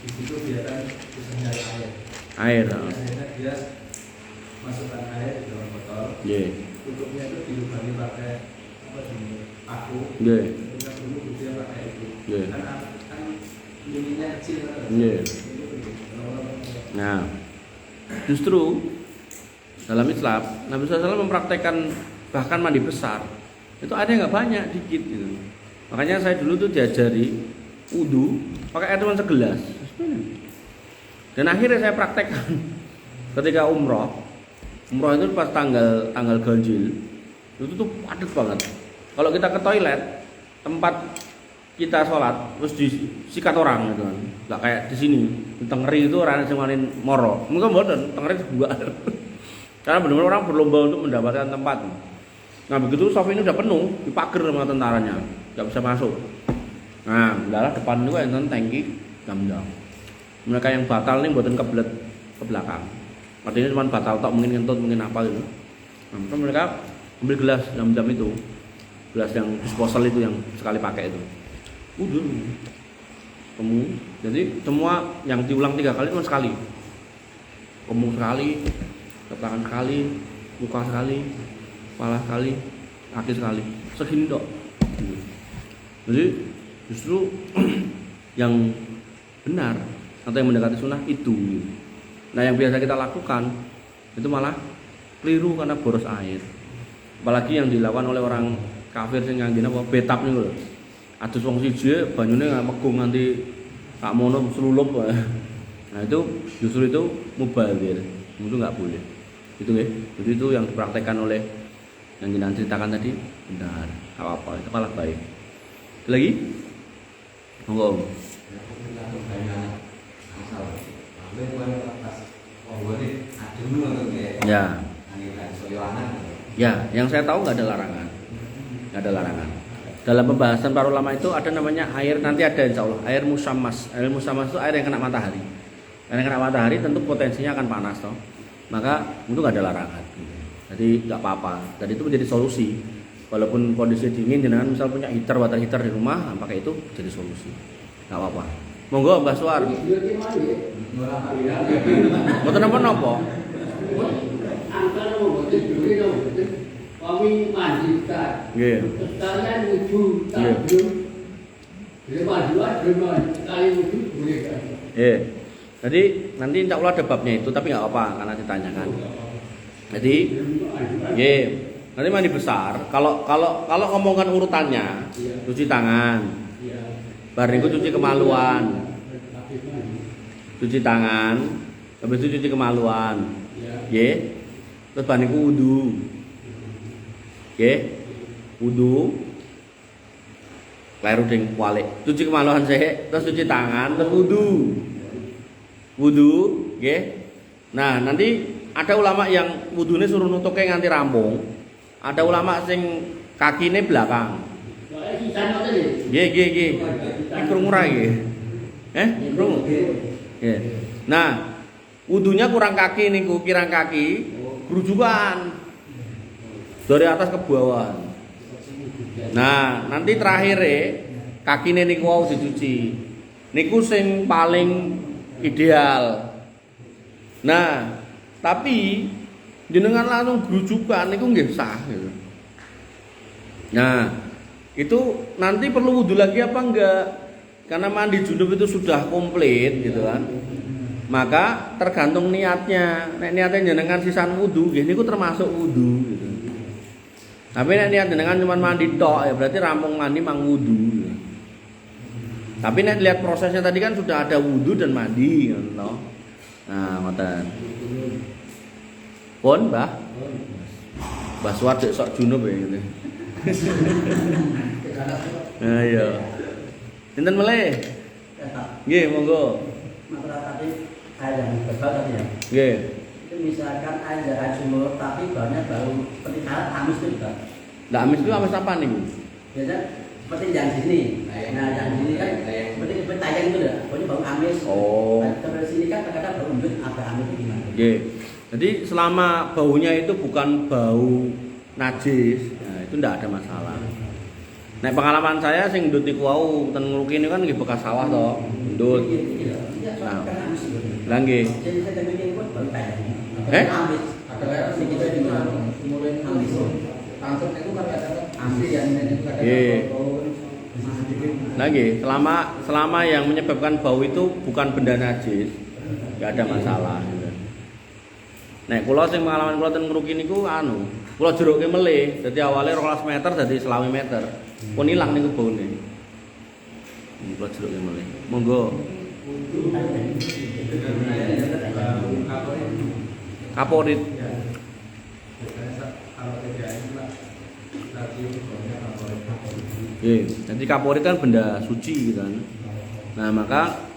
B: di situ dia kan bisa nyari air. Akhirnya dia masukkan air di dalam botol. Tutupnya itu dilubangi pakai apa ini? Paku. Ketika dulu dia pakai itu. Karena kan ininya kecil.
A: Nah, justru dalam Islam Nabi SAW mempraktekkan bahkan mandi besar itu ada yang nggak banyak, dikit gitu. Makanya saya dulu tuh diajari wudu pakai air cuma segelas. Dan akhirnya saya praktekkan ketika umroh itu pas tanggal ganjil itu tuh padat banget. Kalau kita ke toilet tempat kita sholat terus disikat orang gitu kan, nggak kayak di sini di Tengeri itu orang yang main moro, mungkin boten Tengeri juga karena benar-benar orang berlomba untuk mendapatkan tempat. Nah begitu soft ini udah penuh, dipager sama tentaranya, nggak bisa masuk. Nah adalah depan itu enten tangki jam-jam. Mereka yang batal nih boten kebelet ke belakang, artinya cuma batal tok, mungkin ngentut mungkin apa gitu. Nah mereka ambil gelas jam-jam itu, gelas yang disposal itu yang sekali pakai itu. Udah kemu, jadi semua yang diulang 3 kali cuma sekali, kemu sekali, tangan sekali, muka sekali, kepala sekali, kaki sekali, segini dok. Jadi justru yang benar atau yang mendekati sunnah itu. Nah yang biasa kita lakukan itu malah keliru karena boros air. Apalagi yang dilakukan oleh orang kafir yang nganggo apa betap niku lho. Adus wong siji banyune megung nganti tak mono selulup. Nah itu justru itu mubazir. Itu enggak boleh. Itu nggih. Jadi itu yang dipraktekkan oleh yang kita ceritakan tadi benar. Apa-apa itu malah baik. Lagi? Monggo. Ya. Ya, yang saya tahu nggak ada larangan. Nggak ada larangan. Dalam pembahasan para ulama itu ada namanya air, nanti ada insya Allah air musammas. Air musammas itu air yang kena matahari. Karena kena matahari tentu potensinya akan panas toh. Maka itu nggak ada larangan. Jadi nggak apa-apa. Dan itu menjadi solusi. Walaupun kondisi dingin, jenengan misal punya water heater di rumah, pakai itu jadi solusi. Nggak apa-apa. Monggo Mbah Suar. Mboten napa-napa.
C: Kami mandi tak.
A: Nggih.
C: Sekalian wudu tak belum. Bila majuan belum sekali wudu boleh kan.
A: Jadi nanti insya Allah ada babnya itu, tapi nggak apa karena ditanyakan. Jadi, nanti mandi besar. Kalau ngomongkan urutannya, cuci tangan, bariku cuci kemaluan, cuci tangan, habis itu cuci kemaluan, terus bariku wudu. Wudu, kleru ding kualik, cuci kemaluan sih, terus cuci tangan, terus wudu, Nah nanti ada ulama yang wudune suruh nutuke nganti rampung, ada ulama sing kakine belakang. Nggih. Krungu ra nggih? Krungu. Nggih. Nah, wudunya kurang kaki niku, kirang kaki, grujukan. Dari atas ke bawah. Nah, nanti terakhir kakine niku wau dicuci. Niku sing paling ideal. Nah, tapi jenengan langsung grujukan niku nggih sah gitu. Nah, itu nanti perlu wudu lagi apa enggak? Karena mandi junub itu sudah komplit gitu kan. Maka tergantung niatnya. Nek niatnya jenengan sisan wudu, nggih niku termasuk wudu gitu. Tapi nek niat jenengan cuma mandi tok ya berarti rampung mandi mang wudu. Tapi nek lihat prosesnya tadi kan sudah ada wudu dan mandi ngono. Nah, ngoten. Pun, Mbah. Mbah Suwat sok junub ya gitu. Nah, iya. Sinten meleh? Nggih, monggo.
D: Masalah tadi air yang berbau tadi ya.
A: Nggih.
D: Itu misalkan air sumur tapi baunya bau seperti karet amis itu juga.
A: Lah amis itu amis apa nih?
D: Biasanya seperti yang sini. Nah, yang sini kan seperti tayang itu ya. Pokoknya bau amis.
A: Oh.
D: Terus sini kan kadang-kadang bau embun apa amis itu gimana?
A: Nggih. Jadi selama baunya itu bukan bau najis, nah itu ndak ada masalah. Nek pengalaman saya sing ndut niku wau ten ngruki niku kan nggih bekas sawah to, ndut. Nah. Lah nggih.
D: Jadi saya bikin pun bau tayang.
A: Amis.
D: Ada sing kita di sumurin amis. Langsung itu kan ada amis yang itu kadang
A: Lagi, selama yang menyebabkan bau itu bukan benda najis, nggak ada masalah. Nek kula sing pengalaman kula ten ngruki niku kula jeruke melih, dadi awale 12 meter dadi 20 meter. Pun ilang niku baune. Kula jeruke melih. Monggo. Kaporit. Jadi kaporit kan benda suci gitu kan. Nah, maka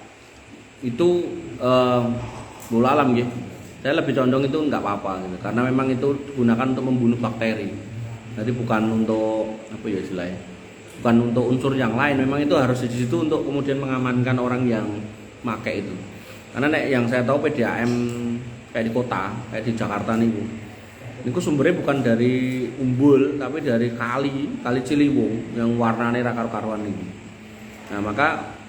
A: itu bola alam gitu. Saya lebih condong itu nggak apa-apa gitu. Karena memang itu digunakan untuk membunuh bakteri. Jadi bukan untuk apa ya istilahnya. Bukan untuk unsur yang lain. Memang itu harus di situ untuk kemudian mengamankan orang yang make itu. Karena yang saya tahu PDAM kayak di kota, kayak di Jakarta nih, ini sumbernya bukan dari Umbul, tapi dari kali Ciliwung yang warnanya rakar-karuan ini. Nah, maka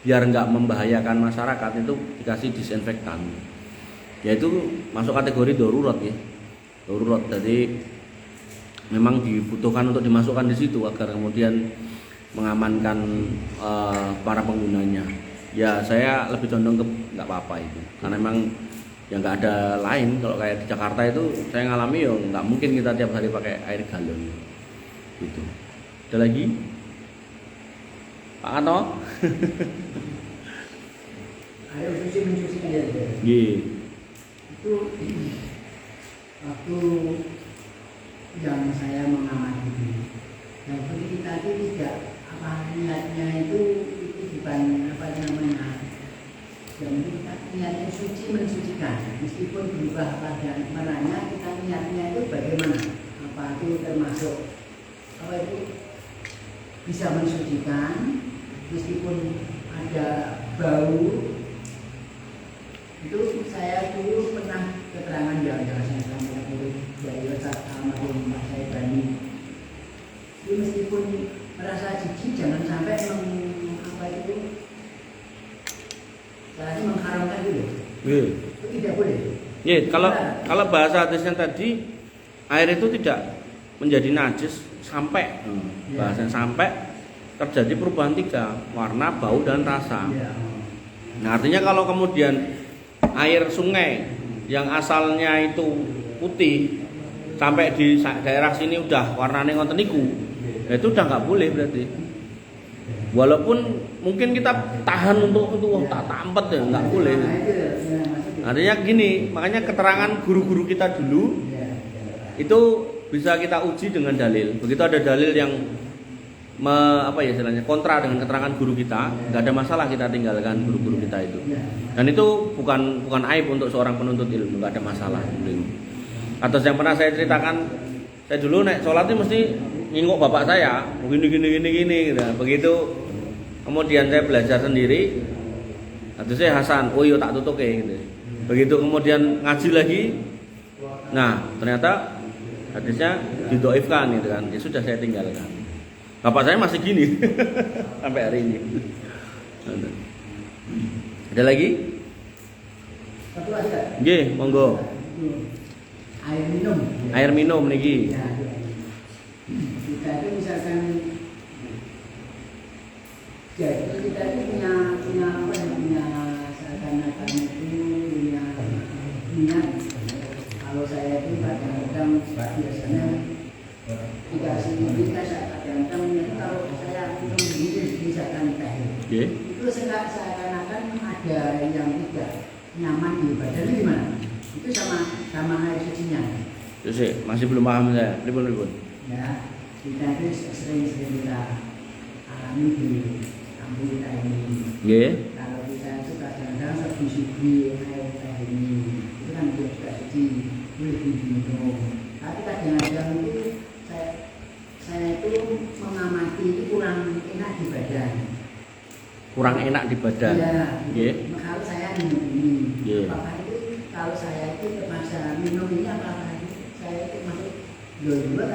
A: biar nggak membahayakan masyarakat itu dikasih disinfektan. Yaitu masuk kategori darurat ya. Darurat. Jadi memang dibutuhkan untuk dimasukkan di situ agar kemudian mengamankan para penggunanya. Ya saya lebih condong ke nggak apa-apa itu. Karena memang ya nggak ada lain. Kalau kayak di Jakarta itu saya ngalami ya nggak mungkin kita tiap hari pakai air galon gitu. Ada lagi Pak Anto?
D: Air mencuci dia.
C: Itu waktu yang saya mengamati yang seperti tadi tidak apa niatnya itu bukan apa namanya yang kita niatnya suci mensucikan, meskipun berubah pada marahnya, kita niatnya itu bagaimana? Apa itu termasuk apa itu bisa mensucikan meskipun ada bau. Itu saya dulu pernah keterangan yang saya sampaikan dari Ustaz almarhum Pak Said Bani. Itu meskipun merasa jijik, jangan sampai apa itu caranya mengharamkan dulu. Itu tidak boleh.
A: Kalau bahasa hadisnya tadi, air itu tidak menjadi najis sampai bahasa sampai terjadi perubahan 3, warna, bau dan rasa. Nah, artinya kalau kemudian air sungai yang asalnya itu putih sampai di daerah sini udah warnanya ngoten niku, itu udah nggak boleh berarti. Walaupun mungkin kita tahan untuk tak tampet ya nggak boleh. Artinya gini, makanya keterangan guru-guru kita dulu itu bisa kita uji dengan dalil. Begitu ada dalil yang istilahnya kontra dengan keterangan guru kita, nggak ada masalah kita tinggalkan guru-guru kita itu. Dan itu bukan aib untuk seorang penuntut ilmu, nggak ada masalah. Atau yang pernah saya ceritakan, saya dulu naik sholat itu mesti nginguk bapak saya, gini gitu. Begitu kemudian saya belajar sendiri, atau saya Hasan, oh iya tak tutup gitu. Begitu kemudian ngaji lagi, nah ternyata hadisnya didoifkan gitu kan, ya sudah saya tinggalkan. Bapak saya masih gini sampai hari ini. Ada lagi?
C: Satu lagi kan?
A: Nggih, monggo.
C: Air minum.
A: Air minum niki.
C: Ya, kita itu misalkan jadi kita itu punya seakan-akan itu punya niat. Kalau saya itu kadang-kadang biasanya dikasih kita kadang-kadang kalau saya minum ini misalkan teh. Itu seakan-akan ada yang tidak nyaman di badan itu gimana? Itu sama air sucinya.
A: Terus masih belum paham saya. Ribut.
C: Ya, kita itu sering-sering kita alami di kampung kita ini. Kalau kita itu kadang-kadang suci air teh ini, itu kan juga suci, boleh diminum. Tapi kadang-kadang itu saya itu mengamati itu kurang enak di badan.
A: Kurang enak di badan.
C: Iya. Kalau saya minum ini, apakah itu kalau saya itu terpaksa minum ini apakah saya itu masuk dua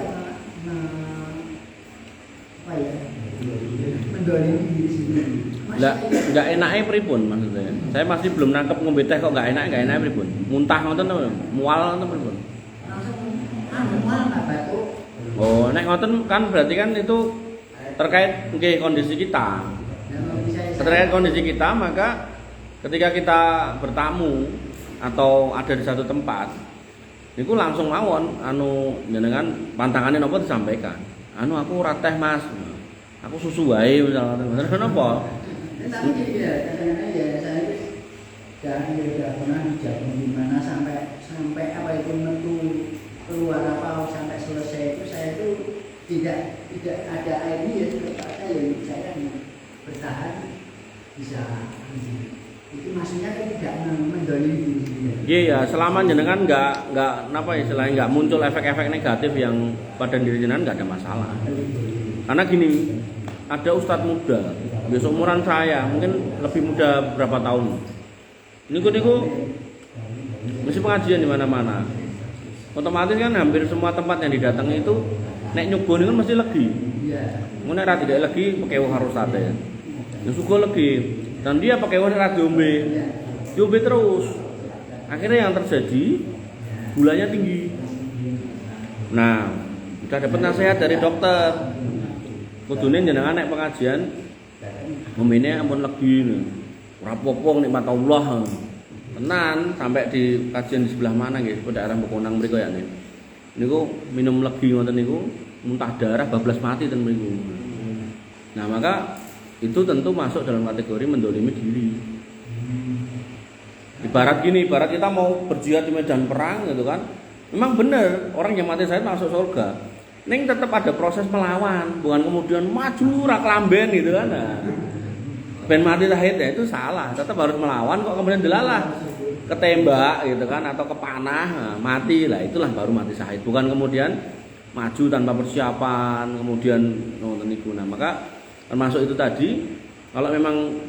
C: mendolimi diri sendiri.
A: Enggak enaknya pripun maksudnya. Saya masih belum nangkep ngombe teh kok enggak enak pripun. Muntah ngoten to, mual ngoten pripun.
C: Langsung mual enggak batuk.
A: Oh, nek ngoten kan berarti kan itu terkait kondisi kita. Terkait kondisi kita, maka ketika kita bertamu atau ada di satu tempat, itu langsung mawon jenengan pantangannya napa disampaikan. Aku ora teh Mas. Aku susu wae misalnya. Bener napa?
C: Tapi kadang-kadang ya saya tidak pernah dijawab di mana sampai apa itu metu keluar apa sampai selesai itu saya itu tidak ada air ya terpaksa ya saya bertahan bisa itu maksudnya kan tidak mendolimi diri sendiri.
A: Iya, selama jenengan enggak muncul efek-efek negatif yang pada diri jenengan enggak ada masalah. Karena gini, ada ustadz muda, besok umuran saya, mungkin lebih muda berapa tahun. Niku mesti pengajian di mana-mana. Otomatis kan hampir semua tempat yang didatangi itu nek nyoba niku mesti legi. Mun nek ra tidak legi pekewo harus ada ya. Ya suka legi. Dan dia pakai nek diombe terus. Akhirnya yang terjadi gulanya tinggi. Nah, kita dapat nasihat dari dokter. Kudune jenengan nek pengajian ngomene ampun legi nih. Ora apa-apa nikmat Allah. Tenan sampai di kajian di sebelah mana nggih, daerah Mekonang mriku ya nih. Niku minum legi ngoten niku muntah darah bablas mati ten mriku. Nah, maka itu tentu masuk dalam kategori mendolimi diri. Ibarat kita mau berjihad di medan perang gitu kan. Memang benar orang yang mati syahid masuk surga. Ning tetap ada proses melawan, bukan kemudian maju ra klamben gitu kan. Nah, ben mati syahid ya itu salah, tetap harus melawan kok kemudian delalah ketembak gitu kan atau kepanah, nah, mati lah itulah baru mati syahid. Bukan kemudian maju tanpa persiapan kemudian nonton itu. Nah, maka termasuk itu tadi kalau memang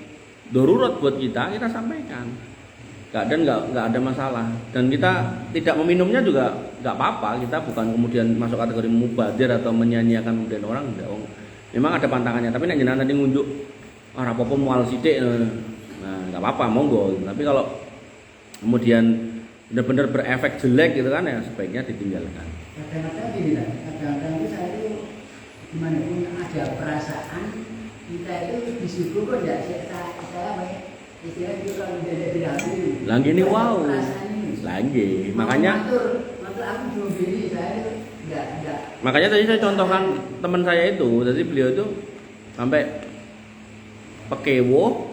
A: darurat buat kita sampaikan. Dan nggak ada masalah dan kita tidak meminumnya juga nggak apa-apa. Kita bukan kemudian masuk kategori mubadir atau menyanyiakan kemudian orang enggak. Memang ada pantangannya, tapi nek jenengan nanti ngunjuk ora apa-apa mual sithik, nah nggak apa-apa monggo. Tapi kalau kemudian benar-benar berefek jelek gitu kan ya sebaiknya ditinggalkan.
C: Kadang-kadang gini lah, kadang-kadang itu saya itu gimana pun ada perasaan kita itu disuguh kok ya saya apa ya istilahnya itu kalau tidak
A: lagi ini wow lagi makanya
C: aku belum diri saya itu enggak
A: makanya tadi saya contohkan teman saya itu, jadi beliau itu sampai pekewo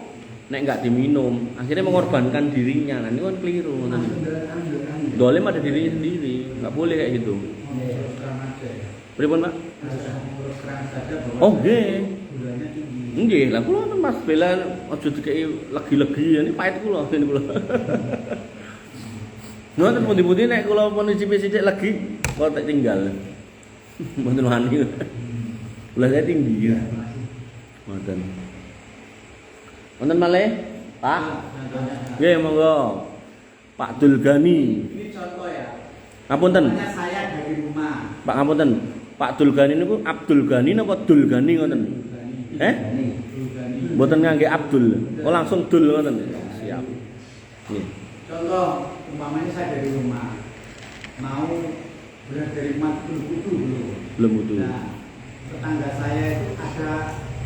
A: nek nggak diminum akhirnya mengorbankan dirinya. Nah ini kan keliru. Dolim ada dirinya sendiri, nggak boleh kayak gitu. Pripun Pak? Oh nggih lah kula Mas Bela aja dikei legi-legi ini pahit kula ngene kula. Ngoten pundi-pundi nek kula pun nyicipi sithik legi kok tak tinggal. Mboten wani. Kula saya tinggi. Mboten. Wonten malih, Pak? Nggih, monggo. Pak Abdul Ghani.
B: Ini contoh ya.
A: Ngapunten.
B: Hanya saya dari rumah.
A: Pak ngapunten. Pak Abdul Ghani niku Abdul Ghani napa Dul Ghani ngoten? Mboten ngangge Abdul. Oh langsung Dul ngoten. Siap. Nggih.
B: Contoh, umpamanya saya dari rumah mau beras dari Matul Kudu dulu.
A: Belum wudu.
B: Nah, tetangga saya itu ada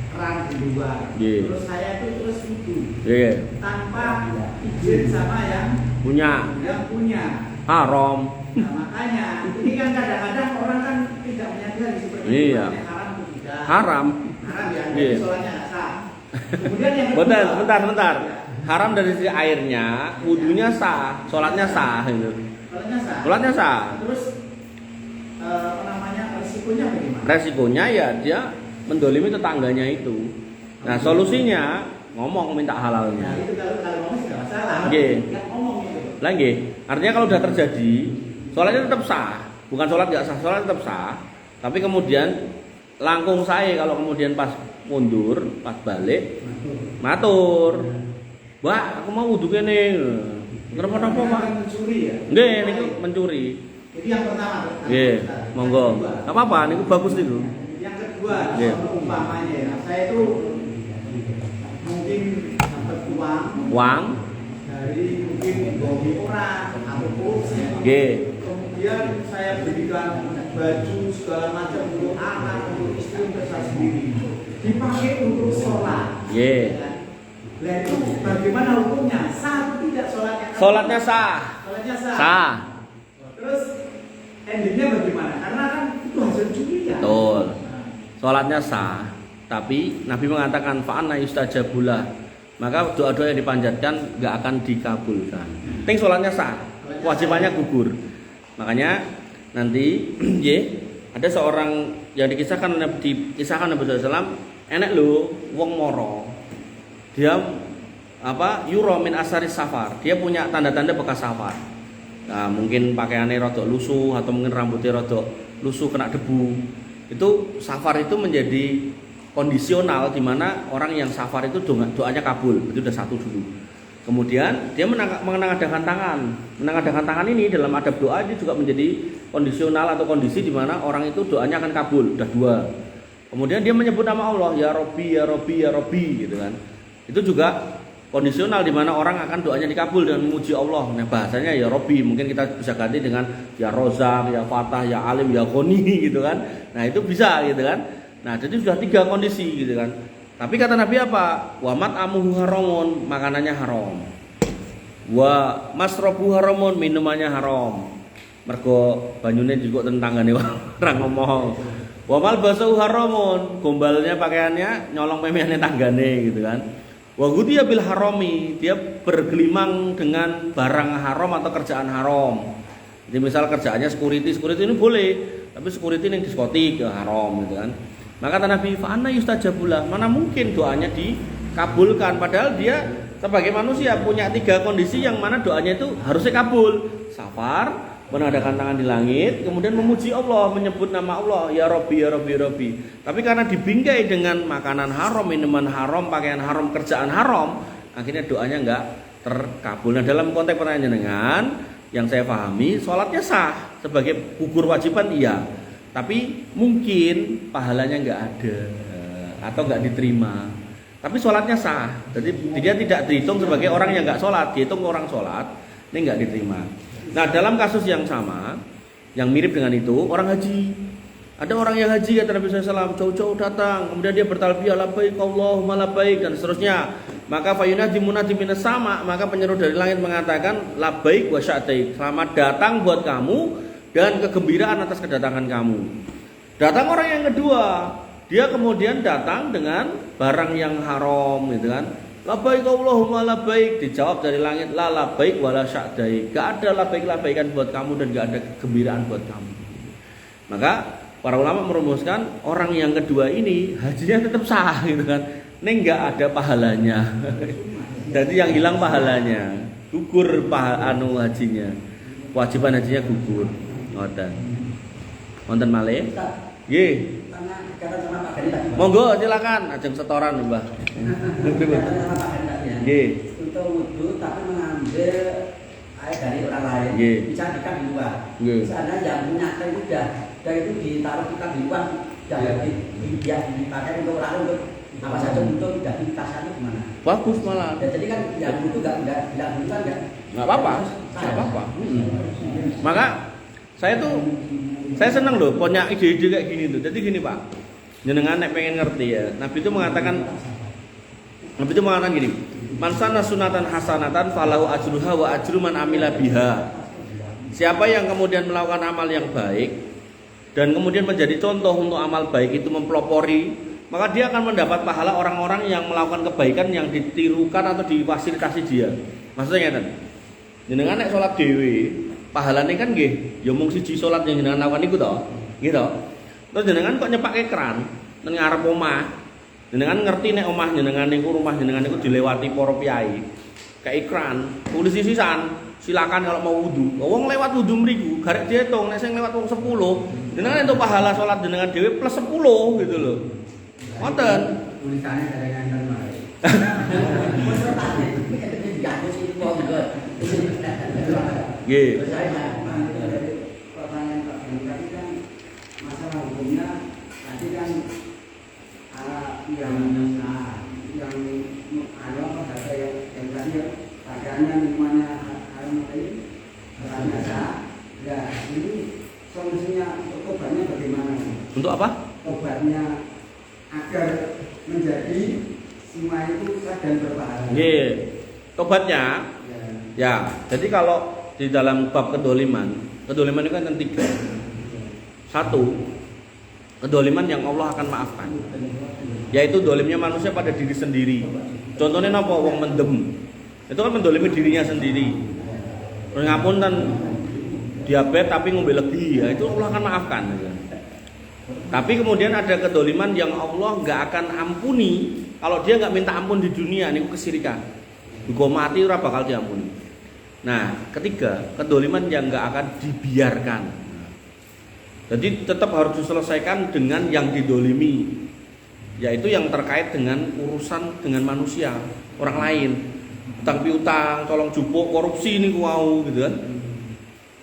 B: keran di luar.
A: Yeah.
B: Terus saya itu terus wudu.
A: Nggih.
B: Tanpa izin sama yang
A: Punya
B: punya.
A: haram.
B: Nah, makanya ini kan kadang-kadang orang kan tidak menyadari seperti
A: Iya.
B: itu. Haram atau tidak.
A: Haram.
B: Haram ya,
A: Iya.
B: jadi soalnya nggak sah. Kemudian yang kedua,
A: Bentar. Haram dari sisi airnya, wudunya sah, sholatnya sah gitu.
B: soalnya sah.
A: Sholatnya sah.
B: Terus apa namanya resikonya bagaimana?
A: Resikonya ya dia mendolimi tetangganya itu. Nah solusinya ngomong minta
B: Nah
A: halalnya.
B: itu kalau ngomong tidak masalah.
A: Nggih.
B: Nggak ngomong itu.
A: Lagi, artinya kalau sudah terjadi, sholatnya tetap sah. Bukan sholat nggak sah, sholat tetap sah. Tapi kemudian langkung saya kalau kemudian pas mundur, pas balik, matur. Mbak, aku mau wudhu kene. Kenapa Pak?
B: Mencuri ya.
A: Nggih, niku mencuri.
B: Itu yang pertama.
A: Nggih, monggo. Enggak apa-apa, niku bagus niku.
B: Yang kedua,
A: Nggih.
B: umpamanya ya, saya itu mungkin dapat uang dari mungkin bagi orang atau korupsi.
A: Nggih.
B: Kemudian saya berikan baju segala macam untuk anak, untuk istri, untuk saya sendiri. Dipakai untuk sholat.
A: Nggih.
B: Nah itu bagaimana hukumnya? Sah atau tidak sholatnya?
A: Sholatnya sah.
B: Sholatnya sah.
A: Sah.
B: Terus endingnya bagaimana? Karena kan itu hasil curi ya.
A: Betul. Sholatnya sah. Tapi Nabi mengatakan fa'anna yustajabulah. Maka doa-doa yang dipanjatkan nggak akan dikabulkan. Ting sholatnya sah. Kewajibannya gugur. Makanya nanti ada seorang yang dikisahkan Nabi SAW, enek lho wong moro. Dia yuro min asari safar. Dia punya tanda-tanda bekas safar. Nah, mungkin pakaiannya rodok lusuh atau mungkin rambutnya rodok lusuh kena debu. Itu safar itu menjadi kondisional di mana orang yang safar itu doanya kabul. Itu udah satu dulu. Kemudian dia menengadahkan tangan. Menengadahkan tangan ini dalam adab doa itu juga menjadi kondisional atau kondisi di mana orang itu doanya akan kabul. Udah dua. Kemudian dia menyebut nama Allah, ya Robbi, ya Robbi, ya Robbi gitu kan. Itu juga kondisional di mana orang akan doanya dikabul dengan memuji Allah. Nah, bahasanya ya Robbi, mungkin kita bisa ganti dengan ya Rozak, ya Fatah, ya Alim, ya Ghani gitu kan. Nah, itu bisa gitu kan. Nah, jadi sudah tiga kondisi gitu kan. Tapi kata Nabi apa? Wa mat'amuhu haramun, makanannya haram. Wa masrobu haramun, minumannya haram. Mergo banyune juga tentanggane orang ngomong. Wa malbasu haramun, gombalnya pakaiannya nyolong pemehane tanggane gitu kan. Wa ghutiya bil harami, dia bergelimang dengan barang haram atau kerjaan haram. Jadi misal kerjaannya security ini boleh, tapi security yang diskotik ya haram gitu kan. Maka kata Nabi, fa anna yustajabulah, mana mungkin doanya kabulkan, padahal dia sebagai manusia punya 3 kondisi yang mana doanya itu harusnya kabul. Safar, menadakan tangan di langit, kemudian memuji Allah, menyebut nama Allah, ya Robbi, ya Robbi, ya Robbi. Tapi karena dibingkai dengan makanan haram, minuman haram, pakaian haram, kerjaan haram, akhirnya doanya enggak terkabul. Nah, dalam konteks pertanyaan dengan yang saya pahami, sholatnya sah sebagai gugur wajiban iya, tapi mungkin pahalanya enggak ada atau enggak diterima. Tapi sholatnya sah, jadi dia tidak dihitung sebagai orang yang enggak sholat, dihitung orang sholat, ini enggak diterima. Nah, dalam kasus yang sama, yang mirip dengan itu, orang haji. Ada orang yang haji, kata Nabi SAW, jauh-jauh datang, kemudian dia bertalbiyah, labbaik Allahumma labbaik, dan seterusnya. Maka fayunadi munadi minas sama, maka penyeru dari langit mengatakan, labbaik wa sya'daik, selamat datang buat kamu, dan kegembiraan atas kedatangan kamu. Datang orang yang kedua, dia kemudian datang dengan barang yang haram, gitu kan. Labbaik Allahumma labbaik, dijawab dari langit, la labbaik wala sya'daik, gak ada labbaik-labbaikan buat kamu dan gak ada kegembiraan buat kamu. Maka para ulama merumuskan orang yang kedua ini hajinya tetap sah, gitu kan. Ini gak ada pahalanya. Jadi yang hilang pahalanya, gugur hajinya, kewajiban hajinya gugur. Wonten malih? Nggih. Monggo silakan, ajeng setoran Mbah. Nggih.
D: Untuk wudu tapi mengambil air dari orang lain. Bisa dikat di luar. Misalnya yang punya air udah, dan itu ditaruh kita di luar, jangan dipakai untuk lalu untuk apa saja untuk tidak ditasannya gimana?
A: Bagus malah.
D: Jadi kan yang itu enggak bukan enggak.
A: Enggak apa-apa. Enggak apa-apa. Maka saya senang loh punya ide-ide kayak gini tuh. Jadi gini Pak, jenengan nek pengen ngerti ya. Nabi itu mengatakan gini, man sana sunatan hasanatan falahu ajruha wa ajru man amila biha. Siapa yang kemudian melakukan amal yang baik dan kemudian menjadi contoh untuk amal baik itu mempelopori, maka dia akan mendapat pahala orang-orang yang melakukan kebaikan yang ditirukan atau difasilitasi dia. Maksudnya kan, jenengan nek salat dhewe, pahalane kan nggih, ya mung siji salat yang jenengan lakukan iku to, gitu. Terus jenengan kok nyepake keran nang ngarep omah. Jenengan ngerti nek omah jenengan niku, rumah jenengan niku dilewati para piyai. Kayak keran, tulis sisan, silakan kalau mau wudu. Wong lewat wudu mriku, garek diitung nek sing lewat wong 10, jenengan entuk pahala salat jenengan dhewe plus 10 gitu loh. Wonten.
C: Tulisannya dari kantor mari.
A: Nggih.
C: Pertanyaan Pak Beni tadi kan masalah hukumnya tadi kan yang ada apa yang tadi pakaiannya minumannya haram tadi biasa. Ya ini solusinya untuk obatnya bagaimana? Untuk
A: apa?
C: Obatnya agar menjadi semua itu sah dan berpahala.
A: Nggih. Tobatnya ya, jadi kalau di dalam bab kedoliman itu kan yang 3. 1, kedoliman yang Allah akan maafkan, yaitu dolimnya manusia pada diri sendiri. Contohnya apa? Wong mendem, itu kan mendolimi dirinya sendiri. Ngapunten diabetes tapi ngombe legi, ya itu Allah akan maafkan. Tapi kemudian ada kedoliman yang Allah nggak akan ampuni kalau dia nggak minta ampun di dunia, ini kesyirikan. Gue mati ora bakal diampuni. Nah, ketiga, kedoliman yang nggak akan dibiarkan. Jadi tetap harus diselesaikan dengan yang didolimi, yaitu yang terkait dengan urusan dengan manusia, orang lain. Utang piutang, tolong jupuk, korupsi ini wow gitu kan.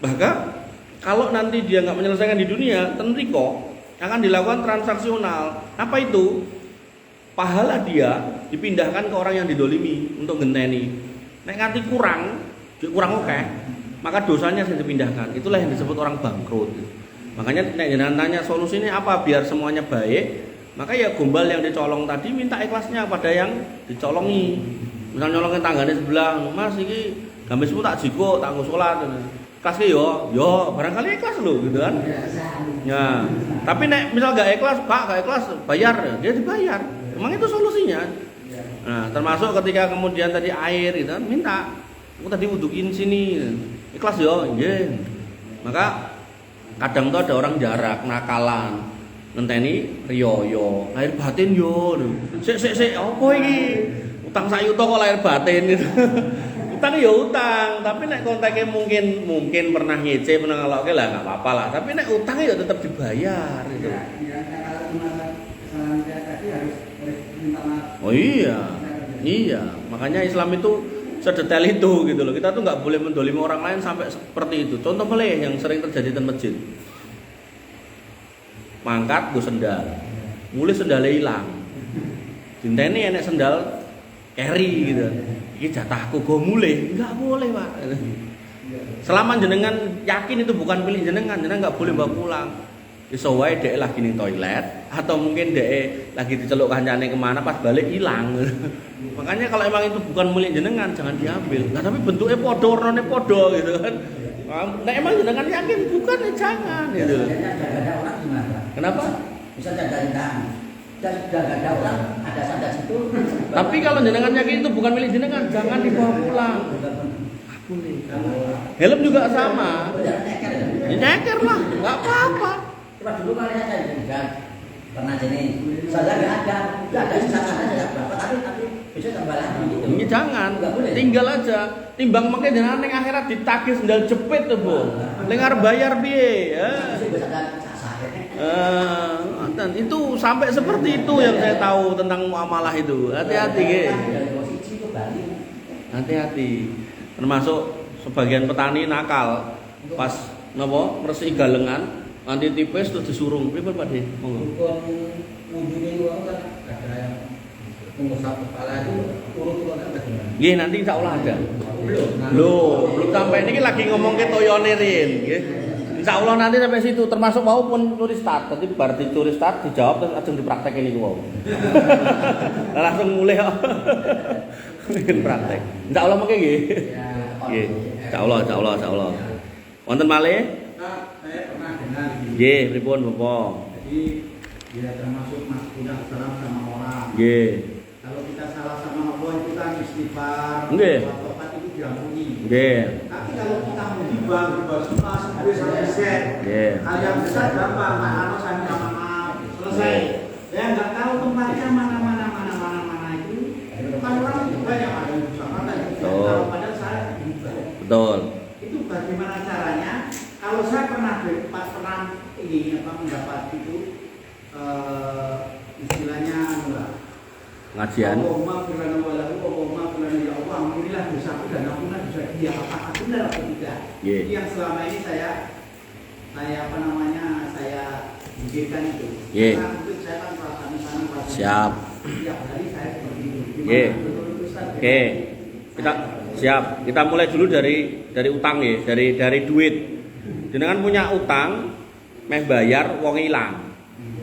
A: Bahkan kalau nanti dia nggak menyelesaikan di dunia, tentu kok akan dilakukan transaksional. Apa itu? Pahala dia dipindahkan ke orang yang didolimi untuk ngenteni. Nek nganti kurang oke, maka dosanya yang dipindahkan. Itulah yang disebut orang bangkrut. Makanya nek jenengan tanya solusinya apa biar semuanya baik, maka ya gombal yang dicolong tadi minta ikhlasnya pada yang dicolongi. Misal nyolongin tanggane sebelah, Mas iki gambesmu tak jiko, tak nggo salat. Ikhlas ke yo barangkali ikhlas lho gitu kan. Ya. Tapi nek misal gak ikhlas, Pak, gak ikhlas, bayar, dia dibayar. Emang itu solusinya. Nah, termasuk ketika kemudian tadi air gitu kan, minta aku tadi wuduin sini. Ikhlas yo, nggih. Maka kadang tuh ada orang jarak, nakalan. ngenteni riyo lahir batin yo. Sik apa iki? Utang sak yuta kok lahir batin gitu. Utang ya utang, tapi nek konteknya mungkin pernah ngece, pernah ngelokke lah enggak apa-apa lah. Tapi nek utang ya tetap dibayar gitu.
C: Ya, kalau cuma kesalahan saya tadi harus minta maaf.
A: Oh iya, makanya Islam itu sedetail itu gitu loh. Kita tuh nggak boleh mendolimi orang lain sampai seperti itu. Contoh meleh yang sering terjadi di masjid. Mangkat gue sendal, mulai sendalnya hilang. Dinteni enek sendal carry gitu. Ini jatahku gue mulai, nggak boleh pak. Selama jenengan yakin itu bukan pilih jenengan nggak boleh bawa pulang. Iso wae dhek lagi ning toilet atau mungkin dhek lagi diceluk kancane kemana pas balik hilang. Makanya kalau emang itu bukan milik jenengan jangan diambil. Nah tapi bentuknya podo, warnanya podo gitu kan. Nah emang jenengan yakin bukan ya jangan gitu.
D: Jaga orang gimana?
A: Kenapa?
D: Bisa jaga tangan. Jaga orang ada sadar situ.
A: Tapi kalau jenengan yakin itu bukan milik jenengan jangan dibawa pulang. Helm juga sama. Ya nyeker lah, nggak apa-apa.
D: Coba dulu kali saya juga pernah jenis. Saya nggak ada sisa saya berapa tapi bisa tambah lagi gitu.
A: Ini jangan, tinggal aja. Timbang makai jenengan ning akhirat ditagih sendal jepit tuh bu. Ning arep bayar piye? Dan itu sampai seperti itu yang saya tahu tentang muamalah itu. Hati-hati guys. Hati-hati. Termasuk sebagian petani nakal pas napa ngresiki galengan nanti tipis terus disurung. Pripun Pak De? Monggo.
B: Ujungnya uang kan ada yang mengusap kepala itu urut-urut ada gimana?
A: Nggih, nanti insyaallah ada. Belum sampai ini lagi ngomong ke toyone riyen nggih. Insyaallah nanti sampai situ termasuk mau pun curi start. Nanti bar dicuri start dijawab terus langsung dipraktekin niku wau. Langsung mulai kok. Bikin praktek. Insyaallah mengke nggih. Nggih. Insyaallah. Wonten malih?
B: Saya pernah dengar
A: Nggih, pripun Bapak?
B: Jadi dia termasuk masuknya salam sama orang.
A: Nggih.
B: Kalau kita salah sama Allah itu kan istighfar,
A: Nggih.
B: tobat itu diampuni.
A: Nggih.
B: Tapi kalau kita menghibah, berbuat suka, sampai set,
A: Nggih.
B: hal yang besar gampang, anak saya minta maaf, selesai. Ya nggak tahu tempatnya mana itu. Kan orang itu banyak ada yang bisa ada yang bisa tahu. Padahal saya juga.
A: Betul.
B: Itu bagaimana caranya? Kalau saya pernah ini mendapat itu istilahnya
A: Ngajian.
B: Allahumma firlana walahu, Allahumma firlana ya Allah, ampunilah dosaku dan ampunilah dosa dia. Apakah benar atau tidak?
A: Yeah.
B: Itu yang selama ini saya pikirkan itu.
A: Yeah.
B: Karena mungkin saya kan perasaan sana.
A: Siap.
B: Setiap hari saya seperti itu.
A: Yeah. Oke. Kita siap. Kita mulai dulu dari utang ya, dari duit. Jenengan punya utang, meh bayar wong ilang.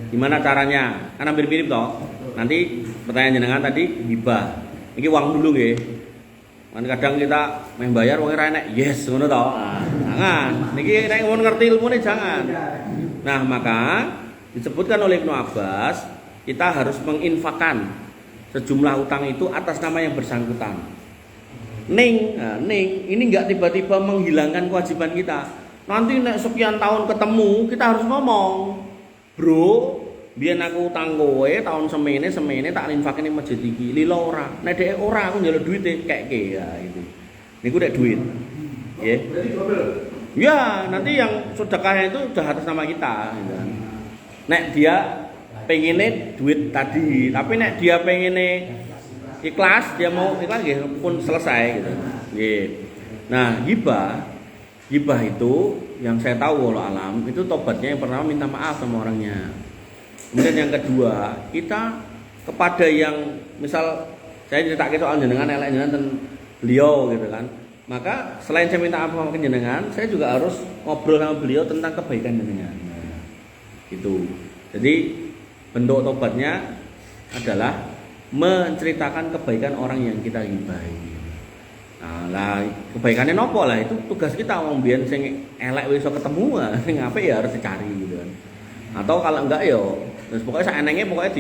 A: Gimana caranya? Kan hampir mirip toh. Nanti pertanyaan jenengan tadi hibah. Iki uang dulu nggih. Kan kadang kita meh bayar wong ora enek. Yes, ngono toh. Jangan. Niki nek mun ngerti ilmune jangan. Nah, maka disebutkan oleh Ibnu Abbas, kita harus menginfakkan sejumlah utang itu atas nama yang bersangkutan. Ning ini enggak tiba-tiba menghilangkan kewajiban kita. Nanti nek sekian tahun ketemu, kita harus ngomong, bro, biyen aku utang kowe tahun semene tak infakne ning masjid iki. Lilo ora. Nek dhek ora aku njaluk duwite keke ya itu. Niku nek duit. Nggih.
B: Berarti double.
A: Ya, nanti yang sedekah itu sudah atas nama kita gitu. Nek dia pengennya duit tadi, tapi nek dia pengennya ikhlas, dia mau ikhlas nggih pun selesai gitu. Nggih. Nah, hibah itu yang saya tahu walau alam itu tobatnya yang pertama minta maaf sama orangnya. Kemudian yang kedua, kita kepada yang misal saya cerita soal jenengan elek jenengan dan beliau gitu kan. Maka selain saya minta maaf sama jenengan, saya juga harus ngobrol sama beliau tentang kebaikan jenengan. Gitu. Jadi bentuk tobatnya adalah menceritakan kebaikan orang yang kita gibahi. Nah, lah kebaikannya nopo lah itu tugas kita wong biyen sing elek wis iso ketemu, sing apik ya harus dicari gitu kan. Atau kalau enggak ya terus pokoknya saenenge pokoknya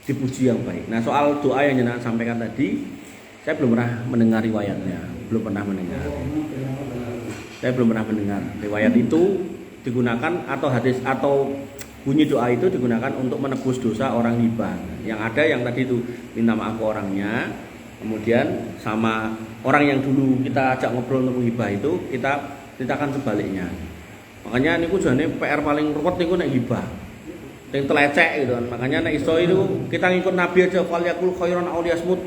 A: dipuji yang baik. Nah, soal doa yang jenengan sampaikan tadi, saya belum pernah mendengar riwayatnya. Saya belum pernah mendengar riwayat itu digunakan atau hadis atau bunyi doa itu digunakan untuk menebus dosa orang hibah. Yang ada yang tadi itu minta maaf ke orangnya, kemudian sama orang yang dulu kita ajak ngobrol untuk menghibah itu kita ceritakan sebaliknya. Makanya niku jane PR paling ruwet niku nek hibah. Yang telecek gitu kan. Makanya nek iso itu kita ngikut Nabi aja fal yakul khairan aw liyasmut.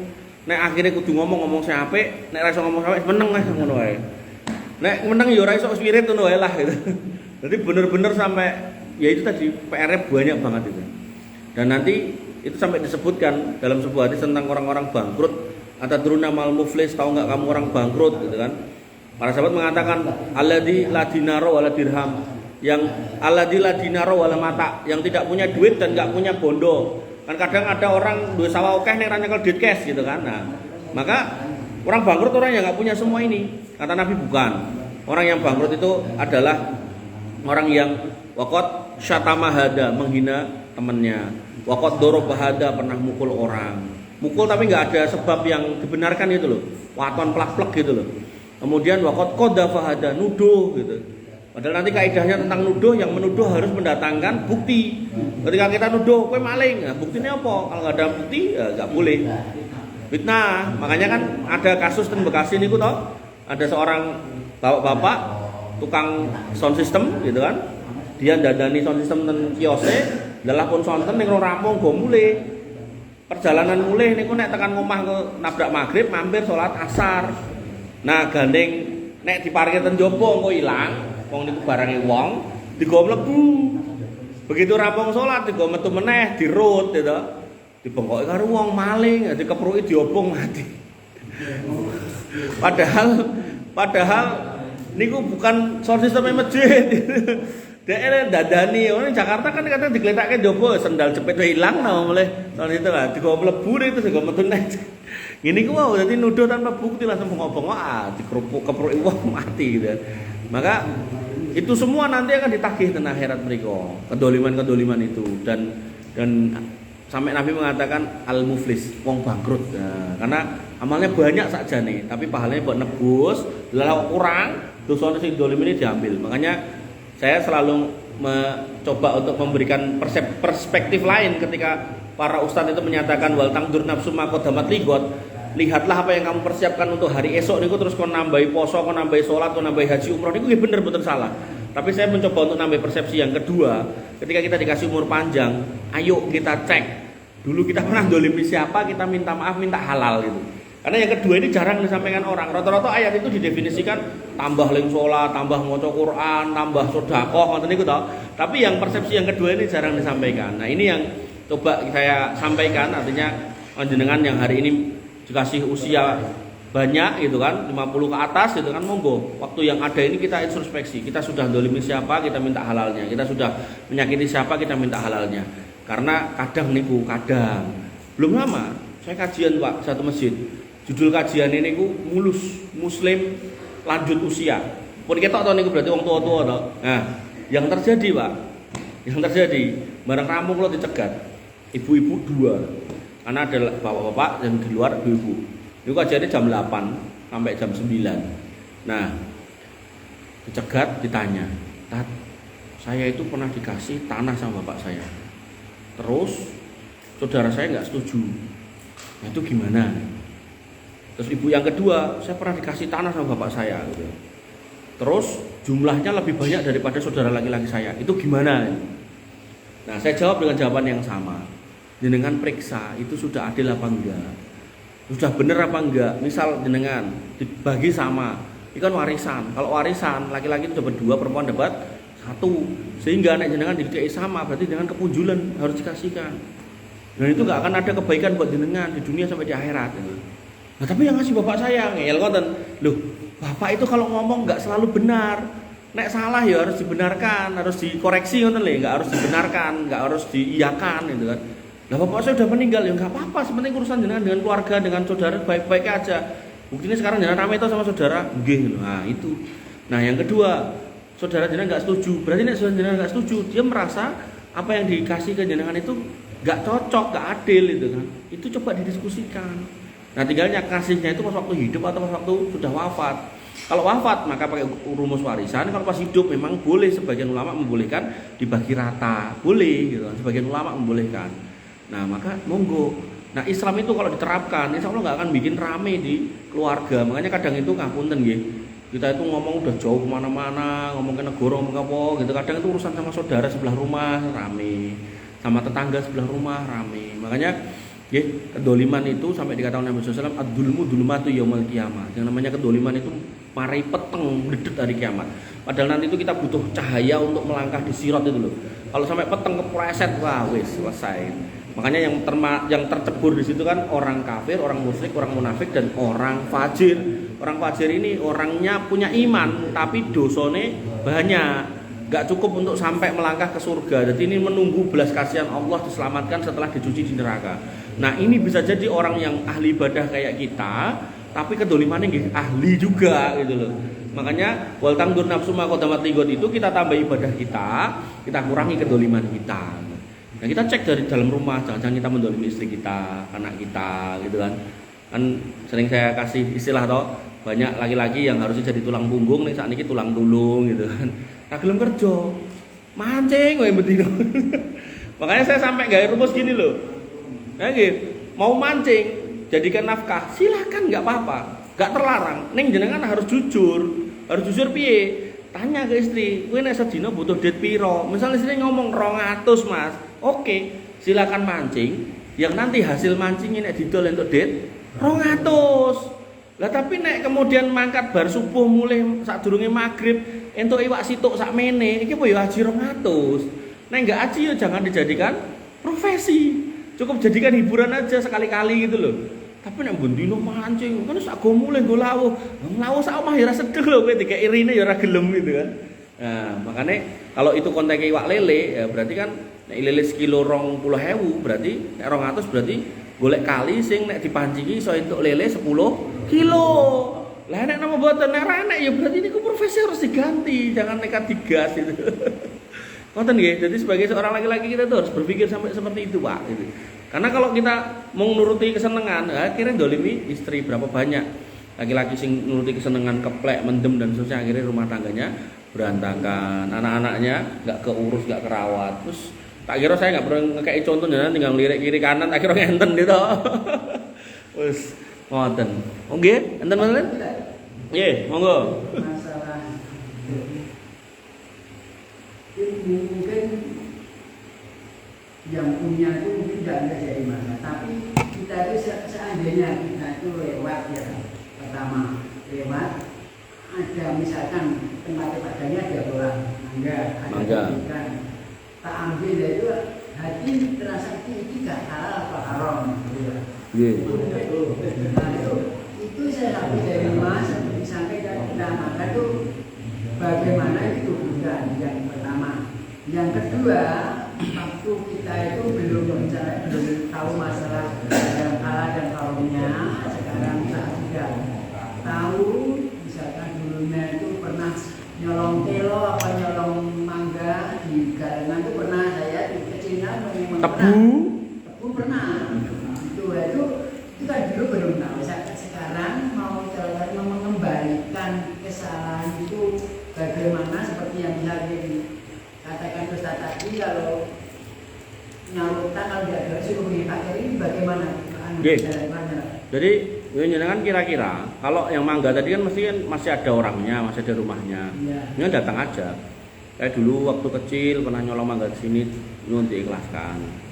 A: Nek akhirnya kudu ngomong sing apik, nek ra iso ngomong apik meneng wis ngono wae. Nek meneng ya ora iso spirit ngono wae lah gitu. Jadi bener-bener sampai ya itu tadi PR-nya banyak banget itu. Dan nanti itu sampai disebutkan dalam sebuah hadis tentang orang-orang bangkrut. Atadruna mal muflis, tahu enggak kamu orang bangkrut gitu kan. Para sahabat mengatakan alladzi la dinara wala dirham, yang alladzi la dinara wala mata, yang tidak punya duit dan enggak punya bondo. Kan kadang ada orang duwe sawah akeh nek ra nyekel duit cash gitu kan. Nah, maka orang bangkrut orang yang enggak punya semua ini. Kata Nabi bukan. Orang yang bangkrut itu adalah orang yang waqat syatama hada, menghina temannya. Waqat doroba hada, pernah mukul orang. Mukul tapi nggak ada sebab yang dibenarkan itu loh. Waton plak-plek gitu loh. Kemudian waqat qadhafa hada, nuduh gitu. Padahal nanti kaidahnya tentang nuduh, yang menuduh harus mendatangkan bukti. Ketika kita nuduh kowe maling, nah buktinya apa? Kalau nggak ada bukti ya nggak boleh. Fitnah. Makanya kan ada kasus ten Bekasi niku toh. Ada seorang bapak-bapak tukang sound system gitu kan. Dia ndandani sound system ten kiose, dalah pun sonten ning rampung go mulih. Perjalanan mulih niku nek tekan omah ke nabrak maghrib mampir salat asar. Nah, gandeng nek diparkir ten jopo engko ilang, wong niku barange wong, digo mlebu. Begitu rampung salat digo metu meneh dirut gitu. Dibengkoki karo wong maling, dikepruki diobong mati. Padahal niku bukan sound system masjid. Dek dadani orang Jakarta kan kadang digletakake njobo sendal jepit wae ilang nah mulai sound itu lah digo mlebu itu digo metu neh. Ngene ku wae dadi nuduh tanpa bukti langsung bengok-bengok dikepruk wong mati gitu. Maka itu semua nanti akan ditagih ten akhirat mriku. Kedoliman-kedoliman itu dan sampai Nabi mengatakan al-muflis, wong bangkrut. Nah, karena amalnya banyak sakjane, tapi pahalanya buat nebus, lalu kurang, dosane sing dolim ini diambil. Makanya saya selalu mencoba untuk memberikan perspektif lain ketika para ustadz itu menyatakan wal tangdur nafsu ma qaddamat ligot. Lihatlah apa yang kamu persiapkan untuk hari esok niku terus kon nambahi poso, kon nambahi salat, kon nambahi haji umroh niku bener betul salah. Tapi saya mencoba untuk nambah persepsi yang kedua, ketika kita dikasih umur panjang, ayo kita cek dulu kita pernah dolimi siapa, kita minta maaf, minta halal gitu. Karena yang kedua ini jarang disampaikan orang. Rata-rata ayat itu didefinisikan tambah ling sholat, tambah maca Quran, tambah sedekah, ngoten niku toh. Tapi yang persepsi yang kedua ini jarang disampaikan. Nah, ini yang coba saya sampaikan, artinya panjenengan yang hari ini dikasih usia banyak gitu kan, 50 ke atas gitu kan, monggo. Waktu yang ada ini kita introspeksi. Kita sudah dolimi siapa, kita minta halalnya. Kita sudah menyakiti siapa, kita minta halalnya. Karena kadang belum lama saya kajian Pak satu masjid. Judul kajian ini ku mulus muslim lanjut usia. Pun ketok to niku berarti wong tua-tua to. Nah, yang terjadi Pak, bareng rampung lo dicegat. Ibu-ibu 2. Karena ada bapak-bapak yang di luar ibu-ibu. Niku kajiannya jam 8 sampai jam 9. Nah, dicegat ditanya, "Tat, saya itu pernah dikasih tanah sama bapak saya. Terus saudara saya nggak setuju. Nah, itu gimana?" Terus ibu yang kedua, "Saya pernah dikasih tanah sama bapak saya gitu. Terus jumlahnya lebih banyak daripada saudara laki-laki saya. Itu gimana?" Nah, saya jawab dengan jawaban yang sama. Jenengan periksa itu sudah adil apa enggak? Sudah benar apa enggak? Misal jenengan dibagi sama, itu kan warisan. Kalau warisan laki-laki itu dapat 2, perempuan dapat 1. Sehingga anak jenengan dikasih sama, berarti dengan kepunjulan harus dikasihkan. Dan itu enggak akan ada kebaikan buat jenengan di dunia sampai di akhirat. Nah, tapi yang ngasih bapak saya ngeyel konten. Loh, bapak itu kalau ngomong enggak selalu benar. Nek salah ya harus dibenarkan, harus dikoreksi ngoten lho, enggak harus dibenarkan, enggak harus diiyakan gitu kan. Lah bapak saya udah meninggal ya enggak apa-apa, sepenting urusan jenengan dengan keluarga, dengan saudara baik-baik aja. Buktinya sekarang jenengan rame itu sama saudara, nggih. Nah, itu. Nah, yang kedua, saudara jenengan enggak setuju. Berarti nek saudara jenengan enggak setuju, dia merasa apa yang dikasih ke jenengan itu enggak cocok, enggak adil itu kan. Itu coba didiskusikan. Nah, tinggalnya kasihnya itu pas waktu hidup atau pas waktu sudah wafat. Kalau wafat maka pakai rumus warisan. Kalau pas hidup memang boleh, sebagian ulama membolehkan dibagi rata, boleh gitu kan. Sebagian ulama membolehkan. Nah maka monggo. Nah Islam itu kalau diterapkan, insya Allah nggak akan bikin rame di keluarga. Makanya kadang itu ngapunten nggih. Kita itu ngomong udah jauh kemana-mana, ngomong ke negara, ngomong apa gitu. Kadang itu urusan sama saudara sebelah rumah rame, sama tetangga sebelah rumah rame. Makanya kedoliman itu sampai dikatakan Nabi SAW, ad-dulmu dulmatu yaumil qiyamah. Yang namanya kedoliman itu marai peteng dedet hari kiamat. Padahal nanti itu kita butuh cahaya untuk melangkah di sirat itu loh. Kalau sampai peteng kepreset, wah wis selesai. Makanya yang tercebur di situ kan orang kafir, orang musyrik, orang munafik dan orang fajir. Orang fajir ini orangnya punya iman tapi dosone banyak. Gak cukup untuk sampai melangkah ke surga. Jadi ini menunggu belas kasihan Allah diselamatkan setelah dicuci di neraka. Nah ini bisa jadi orang yang ahli ibadah kayak kita, tapi kedolimannya nggih ahli juga gitu loh. Makanya wal tangdur nafsu ma qaddamat ligot itu kita tambah ibadah kita kurangi kedoliman kita. Nah kita cek dari dalam rumah, jangan-jangan kita mendolimi istri kita, anak kita gitu kan. Kan sering saya kasih istilah toh, banyak laki-laki yang harusnya jadi tulang punggung nih saat ini tulang tulung gitu kan. Tak gelem kerja, mancing wae bedino. Makanya saya sampai gaya rumus gini loh. Ya gitu, mau mancing, jadikan nafkah, silakan nggak apa-apa, nggak terlarang. Neng jenengan harus jujur piye? Tanya ke istri, kowe nek sedina butuh duit piro? Misal istri ngomong 200 mas, oke, silakan mancing. Yang nanti hasil mancingnya nek didol entuk duit 200. Lah tapi nek kemudian mangkat bar subuh mulai sadurunge maghrib entuk iwak situk sakmene, iki apa ya haji 200. Nek enggak haji ya jangan dijadikan profesi. Cukup jadikan hiburan aja sekali-kali gitu loh. Tapi nek bendino mancing kan sak go mulai nggo lawuh. Lawuh sak omah ya ora sedeg lho kowe dikek irine ya ora gelem gitu kan. Nah, makanya kalau itu konteke iwak lele ya berarti kan nek lele sekilo 20.000 berarti nek 200 berarti golek kali sing nek dipancingi iso entuk lele 10 kilo. Lah nek nama mboten nek ora enek ya berarti niku profesi harus diganti, jangan nekat digas itu. Ngoten nggih. Jadi sebagai seorang laki-laki kita tuh harus berpikir sampai seperti itu, Pak, gitu. Karena kalau kita mau nuruti kesenangan, akhirnya dolimi istri berapa banyak laki-laki sing nuruti kesenangan keplek, mendem dan seterusnya, akhirnya rumah tangganya berantakan, anak-anaknya nggak keurus, nggak kerawat. Terus tak kira saya nggak pernah ngekei contoh, jangan tinggal lirik kiri kanan, akhirnya ngenten gitu. Wes ngoten. Oke, enten menen? Nggih, monggo.
C: Masalah mungkin yang punya itu mungkin tidak jadi masalah, tapi kita itu seandainya kita itu lewat ya, pertama lewat ada misalkan tempat padanya ada orang mangga, ada ikan, tak ambil itu hati terasa ini gak halal apa haram gitu. Nah itu saya sampai dari mas sampai ke maka itu bagaimana itu bukan yang pertama. Yang kedua, waktu kita itu belum tahu masalah yang halal dan haramnya. Sekarang kita sudah tahu, misalkan dulunya itu pernah nyolong telo apa nyolong mangga di galengan itu pernah saya di kecilnya tebu pernah. Itu kan dulu belum tahu. Sekarang mau mengembalikan kesalahan itu bagaimana seperti yang katakan Ustaz tadi, kalau nyautan kalau tidak ada suruh dipakai ini bagaimana?
A: Jadi jenengan kira-kira kalau yang mangga tadi kan masih ada orangnya, masih ada rumahnya. Ini datang aja. Kayak dulu waktu kecil pernah nyolong mangga di sini, nyuwun diikhlaskan.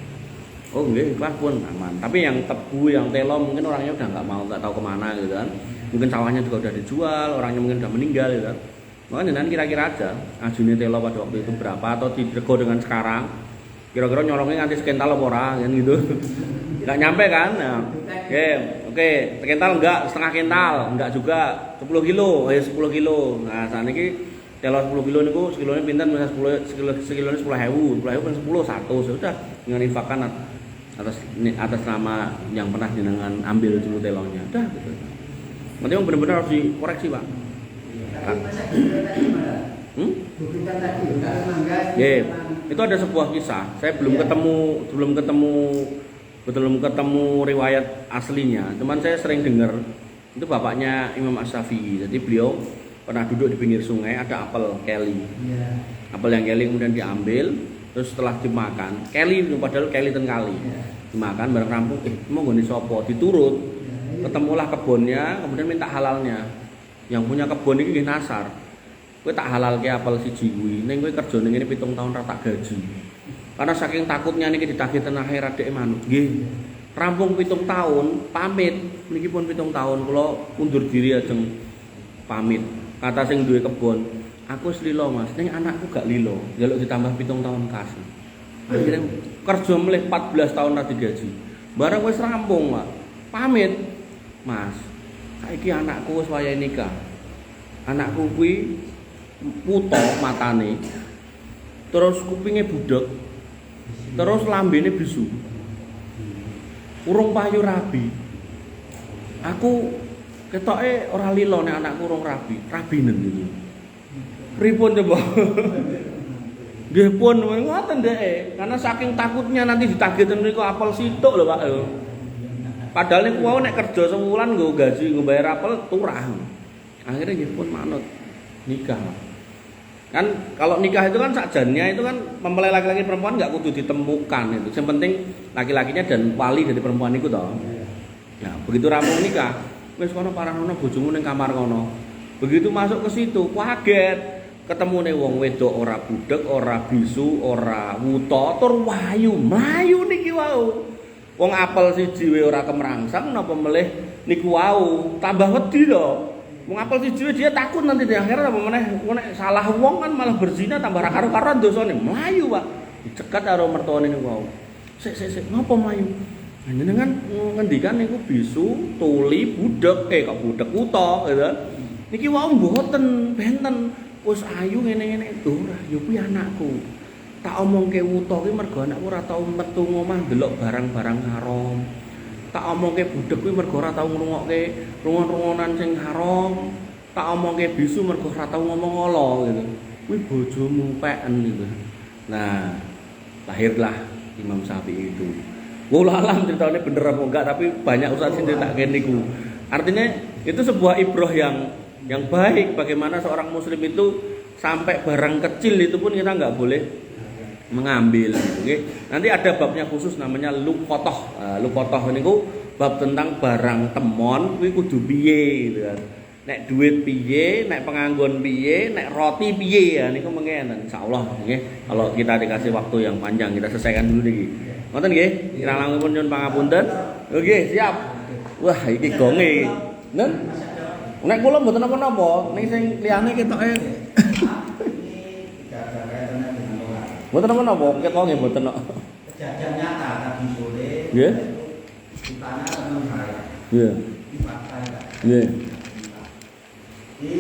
A: Oh nggih, ikhlas pun aman. Tapi yang tebu, yang telo mungkin orangnya udah nggak tahu kemana gitu kan. Mungkin sawahnya juga udah dijual, orangnya mungkin udah meninggal gitu kan. Makanya jenengan kira-kira aja ajune telo pada waktu itu berapa atau dirego dengan sekarang. Kira-kira nyolongnya nganti sekental apa ora kan gitu. Enggak nyampe kan? Nah, oke, sekental enggak, setengah kental, enggak juga 10 kilo, 10 kilo. Nah, saat ini telo 10 kilo niku sekilone pinten misal 10 sekilone 10.000 kan 10 100 sudah dengan infakan atas nama yang pernah jenengan ambil dulu telonya. Udah gitu. Nanti benar-benar harus dikoreksi, Pak. Itu ada sebuah kisah. Saya belum ketemu riwayat aslinya. Cuman saya sering dengar itu bapaknya Imam As-Syafi'i. Jadi beliau pernah duduk di pinggir sungai, ada apel keli.
C: Iya.
A: Apel yang keli kemudian diambil, terus setelah dimakan, keli padahal keli ten kali.
C: Iya.
A: Dimakan bareng rampung, mau nggone sapa? Diturut. Ketemulah kebunnya, kemudian minta halalnya. Yang punya kebun iki nggih nasar. Kowe tak halalke apel siji kuwi, ning kowe kerja ning ngene 7 tahun ra tak gaji. Karena saking takutnya niki ditagih ten akhirat dhek manut. Nggih. Rampung 7 tahun, pamit. Niki pun 7 tahun kula undur diri ajeng pamit. Kata sing duwe kebun, aku wis lilo Mas, ning anakku gak lilo. Njaluk ditambah 7 tahun kasih. Akhirnya kerja melih 14 tahun ra digaji. Barang wis rampung, Pak. Pamit. Mas, saiki anakku wis wayahe nikah. Anakku kuwi puto matane. Terus kupinge budek. Terus lambene bisu. Urung payu rabi. Aku ketoke ora lilo nek anakku urung rabi. Rabinen iki. Pripun coba? Nggih pun ngoten dhek. Karena saking takutnya nanti ditagih ten mriku apel situk lho Pak. Padahal niku wau nek kerja sewulan nggo gaji nggo bayar apel turah. Akhirnya nggih pun manut nikah. Kan kalau nikah itu kan sakjane itu kan mempelai laki-laki perempuan enggak kudu ditemukan itu. Yang penting laki-lakinya dan wali dari perempuan itu toh. Ya, begitu rampung nikah, wis kono paranono bojomu ning kamar kono. Begitu masuk ke situ, kaget. Ketemune wong wedok ora budek, ora bisu, ora wuta, tur wayu, mlayu niki wau. Wong apel siji wae ora kemrangsang napa melih niku wau, tambah wedi to. Wong apel siji dia takut nanti di akhirat apa meneh nek salah wong kan malah berzina tambah ra karo-karoan dosane. Mlayu, Pak. Dicegat karo mertuane niku wau. Sik, ngopo mlayu? Jenengan ngendikan niku bisu, tuli, budek, kok budek wuta gitu. Niki wau mboten benten. Wis ayu ngene-ngene ora, ya kuwi anakku. Tak omongke wuta kuwi mergo anakku ora tau metu ngomah ndelok barang-barang haram. Tak omongke budek kuwi mergo ora tau ngrungokke rungon-rungonan sing haram. Tak omongke bisu mergo ora tau ngomong ala gitu. Kuwi bojomu peken gitu. Nah, lahirlah Imam Syafi'i itu. Wallah alam ceritanya bener apa enggak, tapi banyak ustaz sing critake niku. Artinya itu sebuah ibrah yang baik bagaimana seorang muslim itu sampai barang kecil itu pun kita nggak boleh mengambil. Okay? Nanti ada babnya khusus namanya luqotoh. Luqotoh niku bab tentang barang temon kuwi kudu piye gitu kan. Nek duit piye, nek penganggon piye, nek roti piye ya niku mengene insyaallah nggih. Kalau kita dikasih waktu yang panjang kita selesaikan dulu niki. Ngoten nggih? Kirang langkung nyuwun pangapunten. Oke, siap. Wah, iki gonge. Nen? Nek kula mboten napa-napa, ning sing liyane ketoke mboten napa-napa, ketok nggih mboten kok.
D: Kejadian nyata tadi sore.
A: Nggih.
D: Di tanah teman saya.
A: Nggih.
D: Di fakta ya.
A: Nggih.
D: Di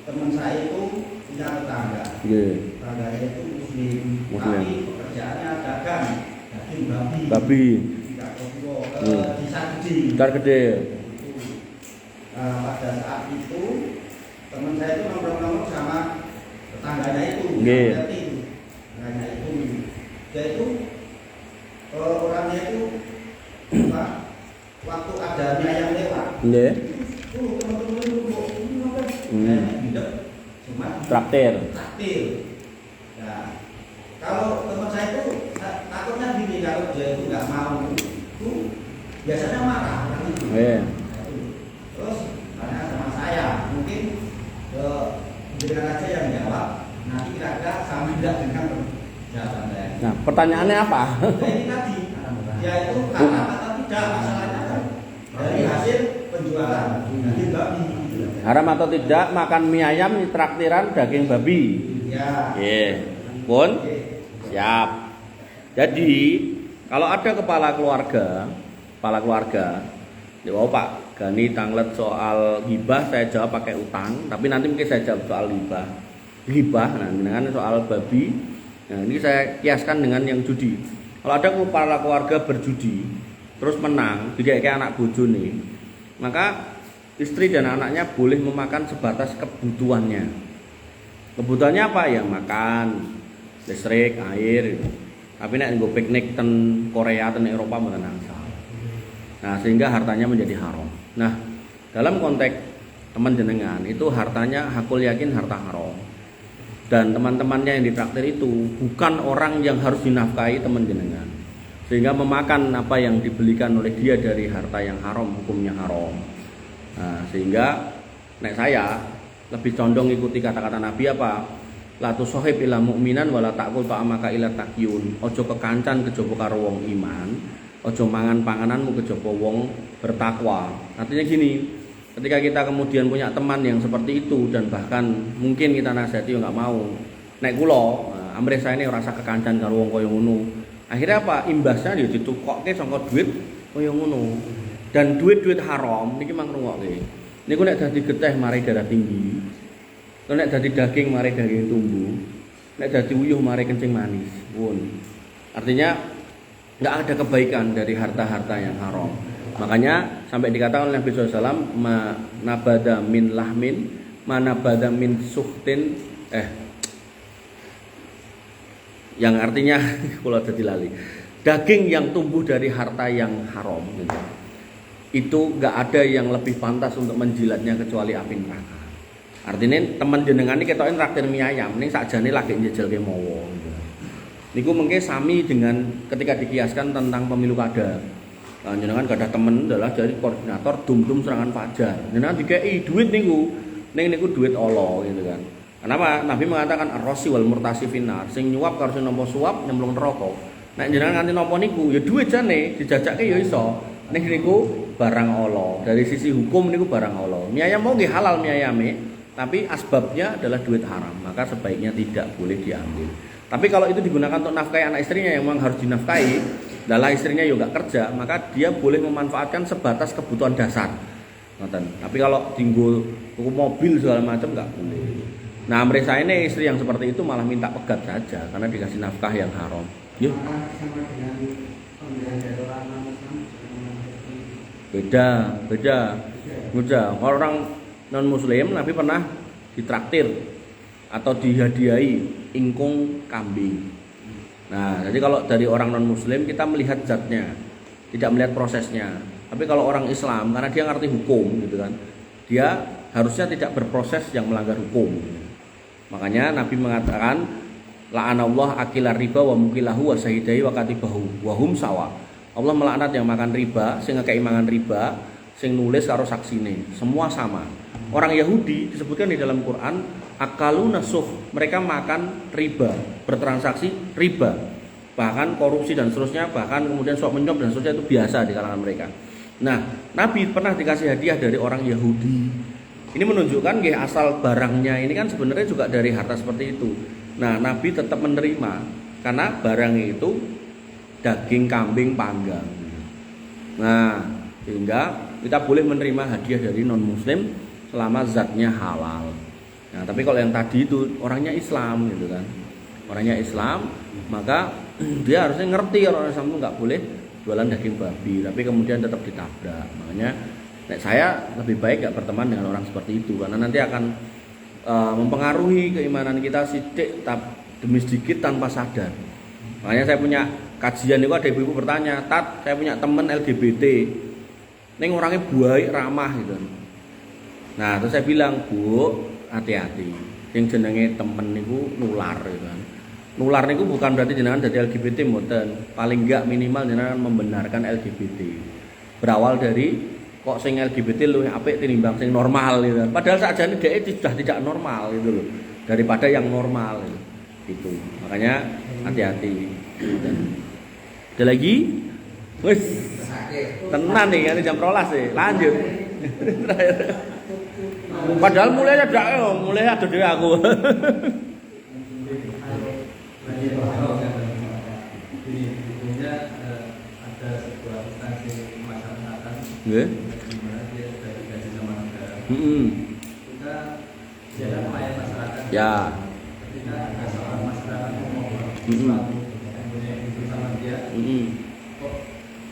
D: teman saya itu punya tetangga.
A: Nggih.
D: Tetangganya itu muslim. Tapi pekerjaannya dagang daging babi.
A: Babi.
D: Tidak kopo. Di Sargedi.
A: Gede.
D: Pada saat itu teman saya itu nongkrong-nongkrong sama tetangganya itu.
A: Nggih.
D: Tetangganya itu. Dia itu orangnya itu apa? Waktu ada mie ayam lewat.
A: Nggih.
D: Teman-teman itu cuma
A: Traktir.
D: Nah, kalau teman saya itu takutnya gini, kalau dia itu nggak mau itu biasanya marah kan itu. Terus karena sama saya mungkin dengan aja yang jawab, nanti kira-kira sama tidak dengan jawaban saya.
A: Nah, pertanyaannya apa?
D: Nah, ini tadi dia itu haram atau tidak masalahnya kan dari hasil penjualan daging babi.
A: Haram atau tidak makan mie ayam di traktiran daging babi?
D: Ya.
A: Nggih. Pun siap. Jadi kalau ada kepala keluarga, ya Pak Gani tanglet soal hibah saya jawab pakai utang, tapi nanti mungkin saya jawab soal hibah. Nah, dengan soal babi, nah ini saya kiaskan dengan yang judi. Kalau ada kepala keluarga berjudi, terus menang, kayak anak bojo nih, maka istri dan anaknya boleh memakan sebatas kebutuhannya. Kebutuhannya apa ya? Makan, listrik, air. Tapi nek nggo piknik ten Korea, ten Eropa mboten angsal. Nah, sehingga hartanya menjadi haram. Nah, dalam konteks teman jenengan itu hartanya hakul yakin harta haram. Dan teman-temannya yang ditraktir itu bukan orang yang harus dinafkahi teman jenengan. Sehingga memakan apa yang dibelikan oleh dia dari harta yang haram, hukumnya haram. Nah, sehingga nek saya lebih condong ikuti kata-kata Nabi apa? La tusohib ila mu'minan wala ta'kul ta'amaka ila takyun. Ojo kekancan kejaba karo wong iman, ojo mangan pangananmu kejaba wong bertakwa. Artinya gini, ketika kita kemudian punya teman yang seperti itu dan bahkan mungkin kita nasihati nggak mau, nek kula amrih saya ini rasa kekancan karo wong kaya ngono. Akhirnya apa? Imbasnya dia ditukokke sangka duit kaya ngono. Dan duit-duit haram niki mang ngrungokke. Niku nek dadi getih mari darah tinggi. Nek dadi daging mari daging tumbuh. Nek dadi uyuh mari kencing manis. Pun. Artinya enggak ada kebaikan dari harta-harta yang haram. Makanya sampai dikatakan oleh Nabi SAW, manabada min lahmin, manabada min suhtin, yang artinya kalau jadi lali, daging yang tumbuh dari harta yang haram, gitu. Itu nggak ada yang lebih pantas untuk menjilatnya kecuali api neraka. Artinya teman jenengan ini ketokin traktir mie ayam, ini sakjane lagi njejel kemowo. Gitu. Niku mungkin sami dengan ketika dikiaskan tentang pemilu kada. Nah, jenengan gak ada temen adalah jadi koordinator dum-dum serangan fajar. Jenengan dikei duit niku duit Allah gitu kan. Kenapa? Nabi mengatakan ar-rasi wal murtasi finnar, sing nyuap karo sing nampa suap nyemplung neraka. Nek jenengan nganti nampa niku ya duit jane dijajake ya iso. Nek niku barang Allah. Dari sisi hukum niku barang Allah. Mie ayam mau nggih halal mie ayame, tapi asbabnya adalah duit haram, maka sebaiknya tidak boleh diambil. Tapi kalau itu digunakan untuk nafkahi anak istrinya yang memang harus dinafkahi, dalam istrinya juga kerja, maka dia boleh memanfaatkan sebatas kebutuhan dasar. Tapi kalau tinggal mobil segala macam nggak boleh. Nah, mereka ini istri yang seperti itu malah minta pegat saja karena dikasih nafkah yang haram. Yuk. Beda. Kalau orang non Muslim, Nabi pernah ditraktir atau dihadiahi ingkung kambing. Nah, jadi kalau dari orang non-muslim kita melihat zatnya, tidak melihat prosesnya. Tapi kalau orang Islam, karena dia ngerti hukum gitu kan, dia harusnya tidak berproses yang melanggar hukum. Makanya Nabi mengatakan, la'anallah akilar riba wa mukilahu wa sahidai wa katibahu wa hum sawa. Allah melaknat yang makan riba, sing ngekei mangan riba, sing nulis karo saksine, semua sama. Orang Yahudi disebutkan di dalam Quran, akalu nasuh, mereka makan riba, bertransaksi riba, bahkan korupsi dan seterusnya, bahkan kemudian suap menyuap dan seterusnya itu biasa di kalangan mereka. Nah, Nabi pernah dikasih hadiah dari orang Yahudi. Ini menunjukkan asal barangnya ini kan sebenarnya juga dari harta seperti itu. Nah, Nabi tetap menerima karena barang itu daging kambing panggang. Nah, sehingga kita boleh menerima hadiah dari non-muslim selama zatnya halal. Nah, tapi kalau yang tadi itu orangnya Islam gitu kan. Orangnya Islam, maka dia harusnya ngerti orang Islam itu nggak boleh jualan daging babi, tapi kemudian tetap ditabrak. Makanya saya lebih baik nggak berteman dengan orang seperti itu karena nanti akan mempengaruhi keimanan kita demi sedikit tanpa sadar. Makanya saya punya kajian itu ada ibu-ibu bertanya, "Tat, saya punya teman LGBT. Neng orangnya baik, ramah gitu." Nah, terus saya bilang, "Bu, hati-hati. Yang jenenge temen niku nular gitu kan. Nular niku bukan berarti jenengan dadi LGBT mboten. Paling enggak minimal jenengan membenarkan LGBT. Berawal dari kok sing LGBT luwih apik tinimbang sing normal gitu kan. Padahal sakjane dhek sudah tidak normal gitu loh. Daripada yang normal gitu. Makanya hati-hati. Ada lagi? Wis. Tenan nih kan jam 12 sih. Lanjut. Padahal mulai ada dhewe aku.
B: Ini hukumnya ada sebuah instansi pemasyarakatan
A: Nggih.
B: di mana dia sudah digaji sama negara. Kita jadi pelayan masyarakat.
A: Ya.
B: Ketika ada seorang masyarakat ngomong sesuatu yang punya itu sama dia, kok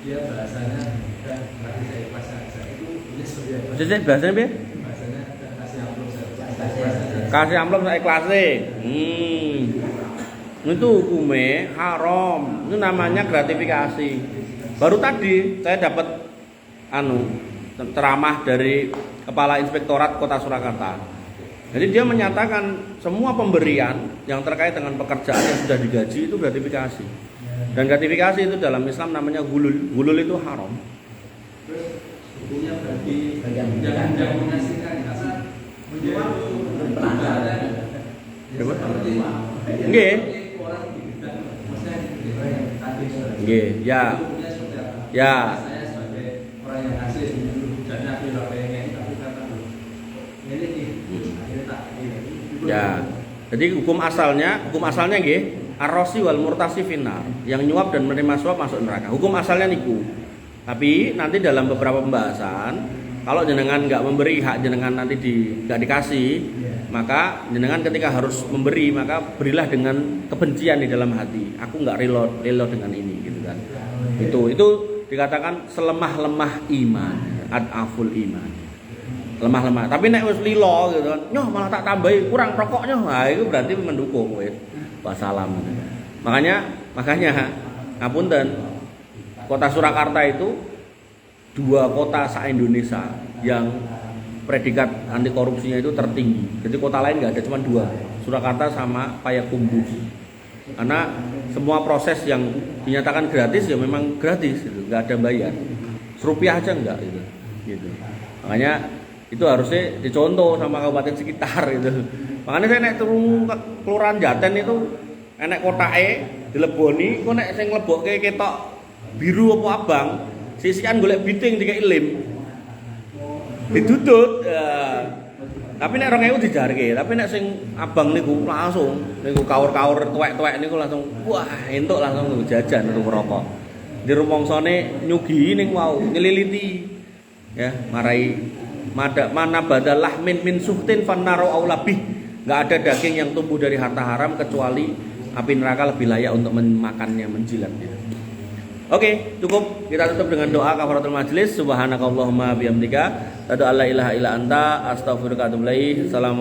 B: dia bahasanya dan tadi saya ikhlasnya itu punya seperti apa?
A: Jadi bahasanya piye?
B: Bahasanya kasih amplop
A: Kasih amplop sak ikhlase. Itu hukumnya haram. Itu namanya gratifikasi. Baru tadi saya dapat ceramah dari Kepala Inspektorat Kota Surakarta. Jadi dia menyatakan semua pemberian yang terkait dengan pekerjaan yang sudah digaji itu gratifikasi. Dan gratifikasi itu dalam Islam namanya gulul. Gulul itu haram.
B: Terus hukumnya berarti yang mengasihkan asal menjual pelajaran.
A: Nggih. Nggih, ya. Ya.
B: Saya sebagai orang yang ngasih dan aku juga pengen tapi kata ini akhirnya tak ini.
A: Ya. Jadi hukum asalnya nggih, ar-rasi wal murtasi finnar. Yang nyuap dan menerima suap masuk neraka. Hukum asalnya niku. Tapi nanti dalam beberapa pembahasan, kalau jenengan nggak memberi hak jenengan nanti nggak dikasih, maka jenengan ketika harus memberi maka berilah dengan kebencian di dalam hati. Aku nggak rela dengan ini, gitu kan? Itu dikatakan selemah-lemah iman, adaful iman. Lemah-lemah. Tapi nek wis lilo gitu kan, nyoh malah tak tambahi kurang rokoknya. Nah, itu berarti mendukung wis. Wassalam. Makanya ngapunten. Kota Surakarta itu 2 kota se-Indonesia yang predikat anti korupsinya itu tertinggi. Jadi kota lain nggak ada, cuma 2, Surakarta sama Payakumbuh. Karena semua proses yang dinyatakan gratis ya memang gratis, gitu. Nggak ada bayar. Serupiah aja enggak gitu. Makanya itu harusnya dicontoh sama kabupaten sekitar gitu. Makanya saya naik turun Kelurahan Jaten itu enek kotake dileboni, kok nek sing nglebokke ketok biru apa abang, sisian golek biting dikek lim. Ditutut. Tapi nek 2000 dijarke, tapi nek sing abang niku langsung niku kaur-kaur tuwek-tuwek niku langsung wah entuk langsung jajan untuk rokok. Di rumongsone nyugi ning wau nyeliliti. Ya, marai mana badalah min suhtin fannaro aulabih. Enggak ada daging yang tumbuh dari harta haram kecuali api neraka lebih layak untuk memakannya, menjilatnya. Oke, cukup. Kita tutup dengan doa kafaratul majlis. Subhanakallahumma bihamdika, asyhadu an la ilaha illa anta, astaghfiruka wa atubu ilaik. Assalamualaikum.